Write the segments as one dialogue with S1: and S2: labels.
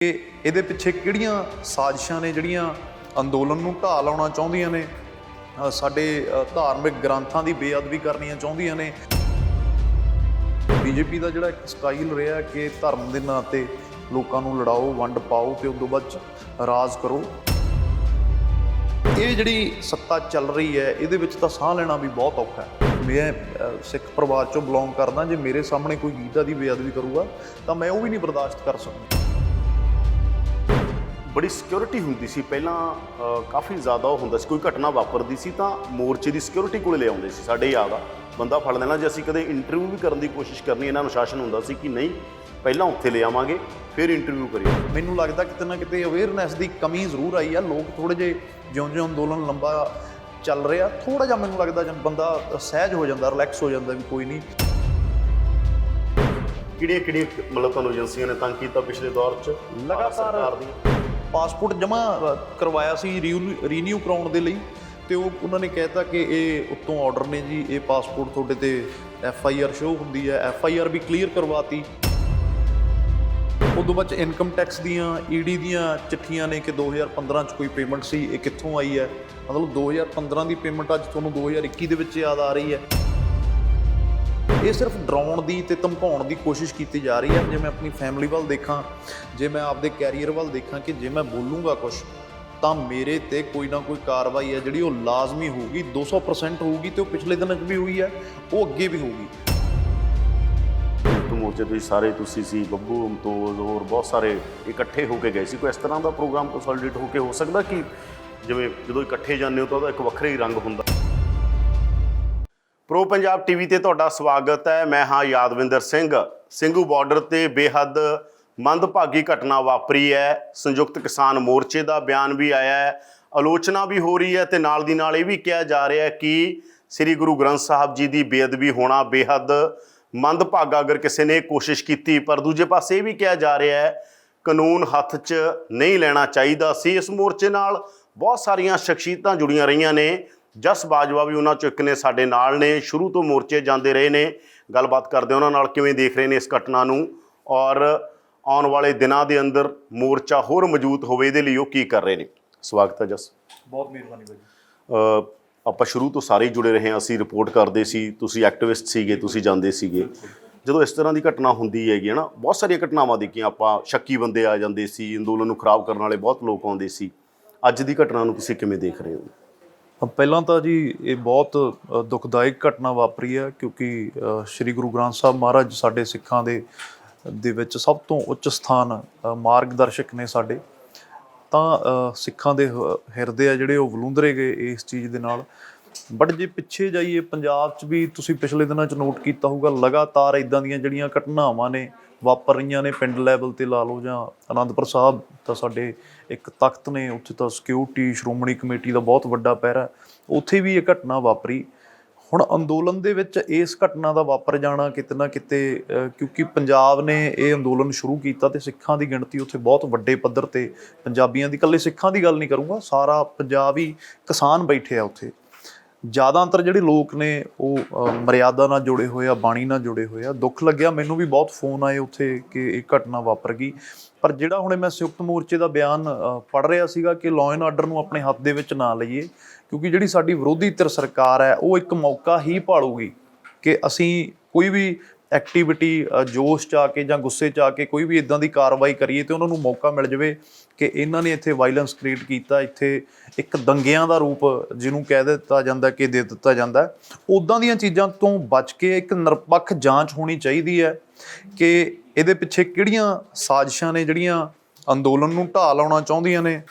S1: ਕਿ ਇਹਦੇ ਪਿੱਛੇ ਕਿਹੜੀਆਂ ਸਾਜ਼ਿਸ਼ਾਂ ਨੇ ਜਿਹੜੀਆਂ ਅੰਦੋਲਨ ਨੂੰ ਢਾਹ ਲਾਉਣਾ ਚਾਹੁੰਦੀਆਂ ਨੇ, ਸਾਡੇ ਧਾਰਮਿਕ ਗ੍ਰੰਥਾਂ ਦੀ ਬੇਅਦਬੀ ਕਰਨੀਆਂ ਚਾਹੁੰਦੀਆਂ ਨੇ। ਬੀਜੇਪੀ ਦਾ ਜਿਹੜਾ ਇੱਕ ਸਟਾਈਲ ਰਿਹਾ ਕਿ ਧਰਮ ਦੇ ਨਾਂ 'ਤੇ ਲੋਕਾਂ ਨੂੰ ਲੜਾਓ, ਵੰਡ ਪਾਓ ਤੇ ਉਸ ਤੋਂ ਬਾਅਦ ਰਾਜ ਕਰੋ। ਇਹ ਜਿਹੜੀ ਸੱਤਾ ਚੱਲ ਰਹੀ ਹੈ ਇਹਦੇ ਵਿੱਚ ਤਾਂ ਸਾਹ ਲੈਣਾ ਵੀ ਬਹੁਤ ਔਖਾ ਹੈ। ਮੈਂ ਸਿੱਖ ਪਰਿਵਾਰ 'ਚੋਂ ਬਿਲੋਂਗ ਕਰਦਾ, ਜੇ ਮੇਰੇ ਸਾਹਮਣੇ ਕੋਈ ਗੀਤਾ ਦੀ ਬੇਅਦਬੀ ਕਰੂਗਾ ਤਾਂ ਮੈਂ ਉਹ ਵੀ ਨਹੀਂ ਬਰਦਾਸ਼ਤ ਕਰ ਸਕਦਾ।
S2: ਬੜੀ ਸਿਕਿਉਰਿਟੀ ਹੁੰਦੀ ਸੀ ਪਹਿਲਾਂ, ਕਾਫੀ ਜ਼ਿਆਦਾ ਉਹ ਹੁੰਦਾ ਸੀ। ਕੋਈ ਘਟਨਾ ਵਾਪਰਦੀ ਸੀ ਤਾਂ ਮੋਰਚੇ ਦੀ ਸਿਕਿਉਰਿਟੀ ਕੋਲ ਲਿਆਉਂਦੇ ਸੀ। ਸਾਡੇ ਯਾਦ ਆ, ਬੰਦਾ ਫੜ ਲੈਣਾ, ਜੇ ਅਸੀਂ ਕਦੇ ਇੰਟਰਵਿਊ ਵੀ ਕਰਨ ਦੀ ਕੋਸ਼ਿਸ਼ ਕਰਨੀ, ਇਹਨਾਂ ਨੂੰ ਸ਼ਾਸਨ ਹੁੰਦਾ ਸੀ ਕਿ ਨਹੀਂ, ਪਹਿਲਾਂ ਉੱਥੇ ਲੈ ਆਵਾਂਗੇ ਫਿਰ ਇੰਟਰਵਿਊ ਕਰੀਏ।
S1: ਮੈਨੂੰ ਲੱਗਦਾ ਕਿਤੇ ਨਾ ਕਿਤੇ ਅਵੇਅਰਨੈਸ ਦੀ ਕਮੀ ਜ਼ਰੂਰ ਆਈ ਆ। ਲੋਕ ਥੋੜ੍ਹੇ ਜਿਹੇ ਜਿਉਂ-ਜਿਉਂ ਅੰਦੋਲਨ ਲੰਬਾ ਚੱਲ ਰਿਹਾ, ਥੋੜ੍ਹਾ ਜਿਹਾ ਮੈਨੂੰ ਲੱਗਦਾ ਜਦ ਬੰਦਾ ਸਹਿਜ ਹੋ ਜਾਂਦਾ, ਰਿਲੈਕਸ ਹੋ ਜਾਂਦਾ ਵੀ ਕੋਈ ਨਹੀਂ।
S2: ਕਿਹੜੀਆਂ ਮਤਲਬ ਤੁਹਾਨੂੰ ਏਜੰਸੀਆਂ ਨੇ ਤੰਗ ਕੀਤਾ ਪਿਛਲੇ ਦੌਰ 'ਚ?
S1: ਲਗਾਤਾਰ ਪਾਸਪੋਰਟ ਜਮ੍ਹਾਂ ਕਰਵਾਇਆ ਸੀ ਰੀਨਿਊ ਕਰਾਉਣ ਦੇ ਲਈ, ਤੇ ਉਹਨਾਂ ਨੇ ਕਹਿਤਾ ਕਿ ਇਹ ਉੱਤੋਂ ਆਰਡਰ ਨੇ ਜੀ, ਇਹ ਪਾਸਪੋਰਟ ਤੁਹਾਡੇ ਤੇ FIR ਸ਼ੋ ਹੁੰਦੀ ਹੈ। FIR ਵੀ ਕਲੀਅਰ ਕਰਵਾਤੀ। ਉਦੋਂ ਬਾਅਦ ਇਨਕਮ ਟੈਕਸ ਦੀਆਂ ED ਦੀਆਂ ਚਿੱਠੀਆਂ ਨੇ ਕਿ 2015 'ਚ ਕੋਈ ਪੇਮੈਂਟ ਸੀ, ਇਹ ਕਿੱਥੋਂ ਆਈ ਹੈ। ਮਤਲਬ 2015 ਦੀ ਪੇਮੈਂਟ ਅੱਜ ਤੁਹਾਨੂੰ 2021 ਦੇ ਵਿੱਚ ਯਾਦ ਆ ਰਹੀ ਹੈ। ਇਹ ਸਿਰਫ ਡਰਾਉਣ ਦੀ ਤੇ ਧਮਕਾਉਣ ਦੀ ਕੋਸ਼ਿਸ਼ ਕੀਤੀ ਜਾ ਰਹੀ ਹੈ। ਜੇ ਮੈਂ ਆਪਣੀ ਫੈਮਿਲੀ ਵੱਲ ਦੇਖਾਂ, ਜੇ ਮੈਂ ਆਪਦੇ ਕੈਰੀਅਰ ਵੱਲ ਦੇਖਾਂ, ਕਿ ਜੇ ਮੈਂ ਬੋਲੂੰਗਾ ਕੁਛ ਤਾਂ ਮੇਰੇ ਤੇ ਕੋਈ ਨਾ ਕੋਈ ਕਾਰਵਾਈ ਹੈ ਜਿਹੜੀ ਉਹ ਲਾਜ਼ਮੀ ਹੋਊਗੀ, 200% ਹੋਊਗੀ, ਤੇ ਉਹ ਪਿਛਲੇ ਦਿਨਾਂ 'ਚ ਵੀ ਹੋਈ ਹੈ, ਉਹ ਅੱਗੇ ਵੀ ਹੋਊਗੀ।
S2: ਮੋਰਚੇ ਤੁਸੀਂ ਸਾਰੇ, ਤੁਸੀਂ ਸੀ, ਬੱਬੂ ਅਮਤੋਜ, ਹੋਰ ਬਹੁਤ ਸਾਰੇ ਇਕੱਠੇ ਹੋ ਕੇ ਗਏ ਸੀ। ਕੋਈ ਇਸ ਤਰ੍ਹਾਂ ਦਾ ਪ੍ਰੋਗਰਾਮ ਕੰਸੋਲੀਡੇਟ ਹੋ ਕੇ ਹੋ ਸਕਦਾ ਕਿ ਜਿਵੇਂ ਜਦੋਂ ਇਕੱਠੇ ਜਾਂਦੇ ਹੋ ਤਾਂ ਉਹਦਾ ਇੱਕ ਵੱਖਰਾ ਹੀ ਰੰਗ ਹੁੰਦਾ। ਪ੍ਰੋ ਪੰਜਾਬ TV ਤੇ ਤੁਹਾਡਾ ਸਵਾਗਤ ਹੈ। ਮੈਂ ਹਾਂ ਯਾਦਵਿੰਦਰ ਸਿੰਘ। ਸਿੰਘੂ ਬਾਰਡਰ ਤੇ ਬੇਹੱਦ ਮੰਦਭਾਗੀ ਘਟਨਾ ਵਾਪਰੀ ਹੈ। ਸੰਯੁਕਤ ਕਿਸਾਨ ਮੋਰਚੇ ਦਾ ਬਿਆਨ ਵੀ ਆਇਆ ਹੈ, ਆਲੋਚਨਾ ਵੀ ਹੋ ਰਹੀ ਹੈ, ਤੇ ਨਾਲ ਦੀ ਨਾਲ ਇਹ ਵੀ ਕਿਹਾ ਜਾ ਰਿਹਾ ਹੈ ਕਿ ਸ੍ਰੀ ਗੁਰੂ ਗ੍ਰੰਥ ਸਾਹਿਬ ਜੀ ਦੀ ਬੇਅਦਬੀ ਹੋਣਾ ਬੇਹੱਦ ਮੰਦਭਾਗਾ ਅਗਰ ਕਿਸੇ ਨੇ ਕੋਸ਼ਿਸ਼ ਕੀਤੀ। ਪਰ ਦੂਜੇ ਪਾਸੇ ਇਹ ਵੀ ਕਿਹਾ ਜਾ ਰਿਹਾ ਹੈ ਕਾਨੂੰਨ ਹੱਥ 'ਚ ਨਹੀਂ ਲੈਣਾ ਚਾਹੀਦਾ ਸੀ। ਇਸ ਮੋਰਚੇ ਨਾਲ ਬਹੁਤ ਸਾਰੀਆਂ ਸ਼ਖਸੀਅਤਾਂ ਜੁੜੀਆਂ ਰਹੀਆਂ ਨੇ। ਜਸ ਬਾਜਵਾ ਵੀ ਉਹਨਾਂ 'ਚੋਂ ਇੱਕ ਨੇ, ਸਾਡੇ ਨਾਲ ਨੇ, ਸ਼ੁਰੂ ਤੋਂ ਮੋਰਚੇ ਜਾਂਦੇ ਰਹੇ ਨੇ। ਗੱਲਬਾਤ ਕਰਦੇ ਉਹਨਾਂ ਨਾਲ, ਕਿਵੇਂ ਦੇਖ ਰਹੇ ਨੇ ਇਸ ਘਟਨਾ ਨੂੰ, ਔਰ ਆਉਣ ਵਾਲੇ ਦਿਨਾਂ ਦੇ ਅੰਦਰ ਮੋਰਚਾ ਹੋਰ ਮਜ਼ਬੂਤ ਹੋਵੇ ਇਹਦੇ ਲਈ ਉਹ ਕੀ ਕਰ ਰਹੇ ਨੇ। ਸਵਾਗਤ ਹੈ ਜਸ।
S1: ਬਹੁਤ ਮਿਹਰਬਾਨੀ ਬਾਈ।
S2: ਆਪਾਂ ਸ਼ੁਰੂ ਤੋਂ ਸਾਰੇ ਜੁੜੇ ਰਹੇ ਹਾਂ। ਅਸੀਂ ਰਿਪੋਰਟ ਕਰਦੇ ਸੀ, ਤੁਸੀਂ ਐਕਟਿਵਿਸਟ ਸੀਗੇ, ਤੁਸੀਂ ਜਾਂਦੇ ਸੀਗੇ। ਜਦੋਂ ਇਸ ਤਰ੍ਹਾਂ ਦੀ ਘਟਨਾ ਹੁੰਦੀ ਹੈਗੀ ਹੈ ਨਾ, ਬਹੁਤ ਸਾਰੀਆਂ ਘਟਨਾਵਾਂ ਦੇਖੀਆਂ ਆਪਾਂ, ਸ਼ੱਕੀ ਬੰਦੇ ਆ ਜਾਂਦੇ ਸੀ, ਅੰਦੋਲਨ ਨੂੰ ਖਰਾਬ ਕਰਨ ਵਾਲੇ ਬਹੁਤ ਲੋਕ ਆਉਂਦੇ ਸੀ। ਅੱਜ ਦੀ ਘਟਨਾ ਨੂੰ ਤੁਸੀਂ ਕਿਵੇਂ ਦੇਖ ਰਹੇ ਹੋ?
S1: ਪਹਿਲਾਂ ਤਾਂ ਜੀ ਇਹ ਬਹੁਤ ਦੁਖਦਾਇਕ ਘਟਨਾ ਵਾਪਰੀ ਹੈ, ਕਿਉਂਕਿ ਸ਼੍ਰੀ ਗੁਰੂ ਗ੍ਰੰਥ ਸਾਹਿਬ ਮਹਾਰਾਜ ਸਾਡੇ ਸਿੱਖਾਂ ਦੇ ਵਿੱਚ ਸਭ ਤੋਂ ਉੱਚ ਸਥਾਨ, ਮਾਰਗਦਰਸ਼ਕ ਨੇ ਸਾਡੇ। ਤਾਂ ਸਿੱਖਾਂ ਦੇ ਹਿਰਦੇ ਆ ਜਿਹੜੇ ਉਹ ਵਲੂੰਦਰੇ ਗਏ ਇਸ ਚੀਜ਼ ਦੇ ਨਾਲ। ਬਟ ਜੇ ਪਿੱਛੇ ਜਾਈਏ, ਪੰਜਾਬ 'ਚ ਵੀ ਤੁਸੀਂ ਪਿਛਲੇ ਦਿਨਾਂ 'ਚ ਨੋਟ ਕੀਤਾ ਹੋਊਗਾ, ਲਗਾਤਾਰ ਇੱਦਾਂ ਦੀਆਂ ਜਿਹੜੀਆਂ ਘਟਨਾਵਾਂ ਨੇ ਵਾਪਰ ਰਹੀਆਂ ਨੇ, ਪਿੰਡ ਲੈਵਲ 'ਤੇ ਲਾ ਲਓ ਜਾਂ ਅਨੰਦਪੁਰ ਸਾਹਿਬ ਤਾਂ ਸਾਡੇ ਇੱਕ ਤਖਤ ਨੇ, ਉੱਥੇ ਤਾਂ ਸਿਕਿਉਰਿਟੀ ਸ਼੍ਰੋਮਣੀ ਕਮੇਟੀ ਦਾ ਬਹੁਤ ਵੱਡਾ ਪਹਿਰਾ, ਉੱਥੇ ਵੀ ਇਹ ਘਟਨਾ ਵਾਪਰੀ। ਹੁਣ ਅੰਦੋਲਨ ਦੇ ਵਿੱਚ ਇਸ ਘਟਨਾ ਦਾ ਵਾਪਰ ਜਾਣਾ ਕਿਤੇ ਨਾ ਕਿਤੇ, ਕਿਉਂਕਿ ਪੰਜਾਬ ਨੇ ਇਹ ਅੰਦੋਲਨ ਸ਼ੁਰੂ ਕੀਤਾ ਤੇ ਸਿੱਖਾਂ ਦੀ ਗਿਣਤੀ ਉੱਥੇ ਬਹੁਤ ਵੱਡੇ ਪੱਧਰ 'ਤੇ, ਪੰਜਾਬੀਆਂ ਦੀ, ਇਕੱਲੇ ਸਿੱਖਾਂ ਦੀ ਗੱਲ ਨਹੀਂ ਕਰੂੰਗਾ, ਸਾਰਾ ਪੰਜਾਬ ਹੀ ਕਿਸਾਨ ਬੈਠੇ ਆ ਉੱਥੇ। ਜ਼ਿਆਦਾਤਰ ਜਿਹੜੇ ਲੋਕ ਨੇ ਉਹ ਮਰਿਆਦਾ ਨਾਲ ਜੁੜੇ ਹੋਏ ਆ, ਬਾਣੀ ਨਾਲ ਜੁੜੇ ਹੋਏ ਆ। ਦੁੱਖ ਲੱਗਿਆ, ਮੈਨੂੰ ਵੀ ਬਹੁਤ ਫੋਨ ਆਏ ਉੱਥੇ ਕਿ ਇਹ ਘਟਨਾ ਵਾਪਰ ਗਈ। ਪਰ ਜਿਹੜਾ ਹੁਣ ਮੈਂ ਸੰਯੁਕਤ ਮੋਰਚੇ ਦਾ ਬਿਆਨ ਪੜ੍ਹ ਰਿਹਾ ਸੀਗਾ ਕਿ ਲਾਅ ਐਂਡ ਆਰਡਰ ਨੂੰ ਆਪਣੇ ਹੱਥ ਦੇ ਵਿੱਚ ਨਾ ਲਈਏ, ਕਿਉਂਕਿ ਜਿਹੜੀ ਸਾਡੀ ਵਿਰੋਧੀ ਧਿਰ ਸਰਕਾਰ ਹੈ ਉਹ ਇੱਕ ਮੌਕਾ ਹੀ ਭਾਲੂਗੀ ਕਿ ਅਸੀਂ ਕੋਈ ਵੀ ਐਕਟੀਵਿਟੀ ਜੋਸ਼ 'ਚ ਆ ਕੇ ਜਾਂ ਗੁੱਸੇ 'ਚ ਆ ਕੇ ਕੋਈ ਵੀ ਇੱਦਾਂ ਦੀ ਕਾਰਵਾਈ ਕਰੀਏ ਤੇ ਉਹਨਾਂ ਨੂੰ ਮੌਕਾ ਮਿਲ ਜਾਵੇ ਕਿ ਇਹਨਾਂ ਨੇ ਇੱਥੇ ਵਾਇਲੈਂਸ ਕ੍ਰੀਏਟ ਕੀਤਾ, ਇੱਥੇ ਇੱਕ ਦੰਗਿਆਂ ਦਾ ਰੂਪ ਜਿਹਨੂੰ ਕਹਿ ਦਿੱਤਾ ਜਾਂਦਾ ਕਿ ਦੇ ਦਿੱਤਾ ਜਾਂਦਾ। ਉੱਦਾਂ ਦੀਆਂ ਚੀਜ਼ਾਂ ਤੋਂ ਬਚ ਕੇ ਇੱਕ ਨਿਰਪੱਖ ਜਾਂਚ ਹੋਣੀ ਚਾਹੀਦੀ ਹੈ ਕਿ ਇਹਦੇ ਪਿੱਛੇ ਕਿਹੜੀਆਂ ਸਾਜ਼ਿਸ਼ਾਂ ਨੇ ਜਿਹੜੀਆਂ ਅੰਦੋਲਨ ਨੂੰ ਢਾਹ ਲਾਉਣਾ ਚਾਹੁੰਦੀਆਂ ਨੇ,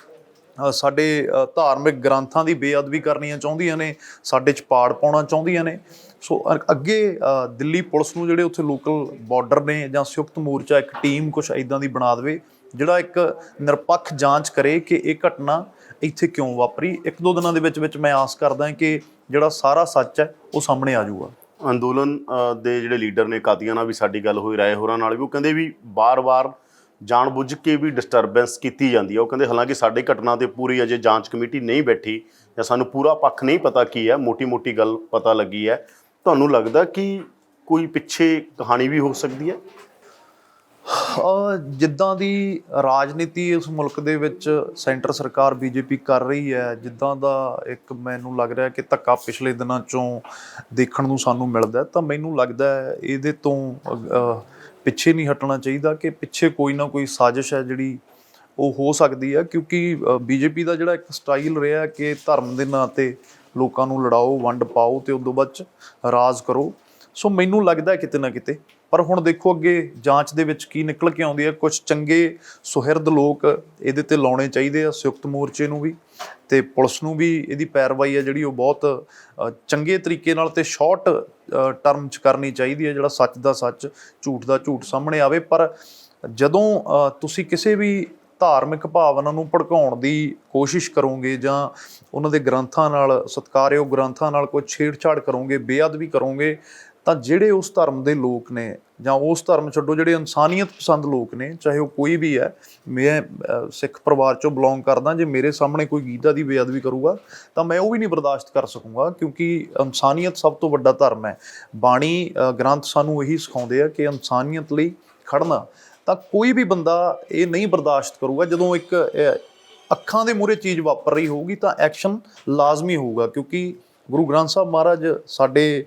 S1: ਸਾਡੇ ਧਾਰਮਿਕ ਗ੍ਰੰਥਾਂ ਦੀ ਬੇਅਦਬੀ ਕਰਨੀਆਂ ਚਾਹੁੰਦੀਆਂ ਨੇ, ਸਾਡੇ 'ਚ ਪਾੜ ਪਾਉਣਾ ਚਾਹੁੰਦੀਆਂ ਨੇ। ਸੋ ਅੱਗੇ ਦਿੱਲੀ ਪੁਲਿਸ ਨੂੰ, ਜਿਹੜੇ ਉੱਥੇ ਲੋਕਲ ਬਾਰਡਰ ਨੇ, ਜਾਂ ਸੰਯੁਕਤ ਮੋਰਚਾ ਇੱਕ ਟੀਮ ਕੁਛ ਇੱਦਾਂ ਦੀ ਬਣਾ ਦੇਵੇ ਜਿਹੜਾ ਇੱਕ ਨਿਰਪੱਖ ਜਾਂਚ ਕਰੇ ਕਿ ਇਹ ਘਟਨਾ ਇੱਥੇ ਕਿਉਂ ਵਾਪਰੀ। 1-2 ਦਿਨਾਂ ਦੇ ਵਿੱਚ ਮੈਂ ਆਸ ਕਰਦਾ ਕਿ ਜਿਹੜਾ ਸਾਰਾ ਸੱਚ ਹੈ ਉਹ ਸਾਹਮਣੇ ਆ ਜਾਊਗਾ।
S2: ਅੰਦੋਲਨ ਦੇ ਜਿਹੜੇ ਲੀਡਰ ਨੇ, ਕਾਦੀਆਂ ਨਾਲ ਵੀ ਸਾਡੀ ਗੱਲ ਹੋਈ, ਰਾਏ ਹੋਰਾਂ ਨਾਲ ਵੀ, ਉਹ ਕਹਿੰਦੇ ਵੀ ਬਾਰ-ਬਾਰ ਜਾਣ-ਬੁੱਝ ਕੇ ਵੀ ਡਿਸਟਰਬੈਂਸ ਕੀਤੀ ਜਾਂਦੀ ਹੈ। ਉਹ ਕਹਿੰਦੇ ਹਾਲਾਂਕਿ ਸਾਡੀ ਘਟਨਾ 'ਤੇ ਪੂਰੀ ਅਜੇ ਜਾਂਚ ਕਮੇਟੀ ਨਹੀਂ ਬੈਠੀ ਜਾਂ ਸਾਨੂੰ ਪੂਰਾ ਪੱਖ ਨਹੀਂ ਪਤਾ ਕੀ ਹੈ, ਮੋਟੀ-ਮੋਟੀ ਗੱਲ ਪਤਾ ਲੱਗੀ ਹੈ। ਤੁਹਾਨੂੰ ਲੱਗਦਾ ਕਿ ਕੋਈ ਪਿੱਛੇ ਕਹਾਣੀ ਵੀ ਹੋ ਸਕਦੀ ਹੈ?
S1: ਜਿੱਦਾਂ ਦੀ ਰਾਜਨੀਤੀ ਇਸ ਮੁਲਕ ਦੇ ਵਿੱਚ ਸੈਂਟਰ ਸਰਕਾਰ ਬੀਜੇਪੀ ਕਰ ਰਹੀ ਹੈ, ਜਿੱਦਾਂ ਦਾ ਇੱਕ ਮੈਨੂੰ ਲੱਗ ਰਿਹਾ ਕਿ ਧੱਕਾ ਪਿਛਲੇ ਦਿਨਾਂ 'ਚੋਂ ਦੇਖਣ ਨੂੰ ਸਾਨੂੰ ਮਿਲਦਾ, ਤਾਂ ਮੈਨੂੰ ਲੱਗਦਾ ਹੈ ਇਹਦੇ ਤੋਂ ਪਿੱਛੇ ਨਹੀਂ ਹਟਣਾ ਚਾਹੀਦਾ ਕਿ ਪਿੱਛੇ ਕੋਈ ਨਾ ਕੋਈ ਸਾਜ਼ਿਸ਼ ਹੈ ਜਿਹੜੀ ਉਹ ਹੋ ਸਕਦੀ ਹੈ। ਕਿਉਂਕਿ ਬੀਜੇਪੀ ਦਾ ਜਿਹੜਾ ਇੱਕ ਸਟਾਈਲ ਰਿਹਾ ਕਿ ਧਰਮ ਦੇ ਨਾਂ 'ਤੇ ਲੋਕਾਂ ਨੂੰ ਲੜਾਓ, ਵੰਡ ਪਾਓ ਅਤੇ ਉਦੋਂ ਬਾਅਦ 'ਚ ਰਾਜ ਕਰੋ। ਸੋ ਮੈਨੂੰ ਲੱਗਦਾ ਕਿਤੇ ਨਾ ਕਿਤੇ, ਪਰ ਹੁਣ ਦੇਖੋ ਅੱਗੇ ਜਾਂਚ ਦੇ ਵਿੱਚ ਕੀ ਨਿਕਲ ਕੇ ਆਉਂਦੀ ਹੈ। ਕੁਝ ਚੰਗੇ ਸੁਹਿਰਦ ਲੋਕ ਇਹਦੇ 'ਤੇ ਲਾਉਣੇ ਚਾਹੀਦੇ ਆ, ਸੰਯੁਕਤ ਮੋਰਚੇ ਨੂੰ ਵੀ ਅਤੇ ਪੁਲਿਸ ਨੂੰ ਵੀ ਇਹਦੀ ਪੈਰਵਾਈ ਹੈ ਜਿਹੜੀ ਉਹ ਬਹੁਤ ਚੰਗੇ ਤਰੀਕੇ ਨਾਲ ਅਤੇ ਸ਼ਾਰਟ ਟਰਮ 'ਚ ਕਰਨੀ ਚਾਹੀਦੀ ਹੈ, ਜਿਹੜਾ ਸੱਚ ਦਾ ਸੱਚ, ਝੂਠ ਦਾ ਝੂਠ ਸਾਹਮਣੇ ਆਵੇ। ਪਰ ਜਦੋਂ ਤੁਸੀਂ ਕਿਸੇ ਵੀ ਧਾਰਮਿਕ ਭਾਵਨਾ ਨੂੰ ਭੜਕਾਉਣ ਦੀ ਕੋਸ਼ਿਸ਼ ਕਰੋਗੇ ਜਾਂ ਉਹਨਾਂ ਦੇ ਗ੍ਰੰਥਾਂ ਨਾਲ, ਸਤਿਕਾਰਯੋਗ ਗ੍ਰੰਥਾਂ ਨਾਲ ਕੋਈ ਛੇੜਛਾੜ ਕਰੋਗੇ, ਬੇਅਦਬੀ ਕਰੋਗੇ, ਤਾਂ ਜਿਹੜੇ ਉਸ ਧਰਮ ਦੇ ਲੋਕ ਨੇ ਜਾਂ ਉਸ ਧਰਮ ਛੱਡੋ ਜਿਹੜੇ ਇਨਸਾਨੀਅਤ ਪਸੰਦ ਲੋਕ ਨੇ, ਚਾਹੇ ਉਹ ਕੋਈ ਵੀ ਹੈ, ਮੈਂ ਸਿੱਖ ਪਰਿਵਾਰ 'ਚੋਂ ਬਿਲੋਂਗ ਕਰਦਾ, ਜੇ ਮੇਰੇ ਸਾਹਮਣੇ ਕੋਈ ਗੀਤਾ ਦੀ ਬੇਅਦਬੀ ਕਰੂਗਾ ਤਾਂ ਮੈਂ ਉਹ ਵੀ ਨਹੀਂ ਬਰਦਾਸ਼ਤ ਕਰ ਸਕੂੰਗਾ, ਕਿਉਂਕਿ ਇਨਸਾਨੀਅਤ ਸਭ ਤੋਂ ਵੱਡਾ ਧਰਮ ਹੈ। ਬਾਣੀ ਗ੍ਰੰਥ ਸਾਨੂੰ ਇਹੀ ਸਿਖਾਉਂਦੇ ਆ ਕਿ ਇਨਸਾਨੀਅਤ ਲਈ ਖੜਨਾ, ਤਾਂ ਕੋਈ ਵੀ ਬੰਦਾ ਇਹ ਨਹੀਂ ਬਰਦਾਸ਼ਤ ਕਰੂਗਾ। ਜਦੋਂ ਇੱਕ ਅੱਖਾਂ ਦੇ ਮੂਹਰੇ ਚੀਜ਼ ਵਾਪਰ ਰਹੀ ਹੋਊਗੀ ਤਾਂ ਐਕਸ਼ਨ ਲਾਜ਼ਮੀ ਹੋਊਗਾ, ਕਿਉਂਕਿ ਗੁਰੂ ਗ੍ਰੰਥ ਸਾਹਿਬ ਮਹਾਰਾਜ ਸਾਡੇ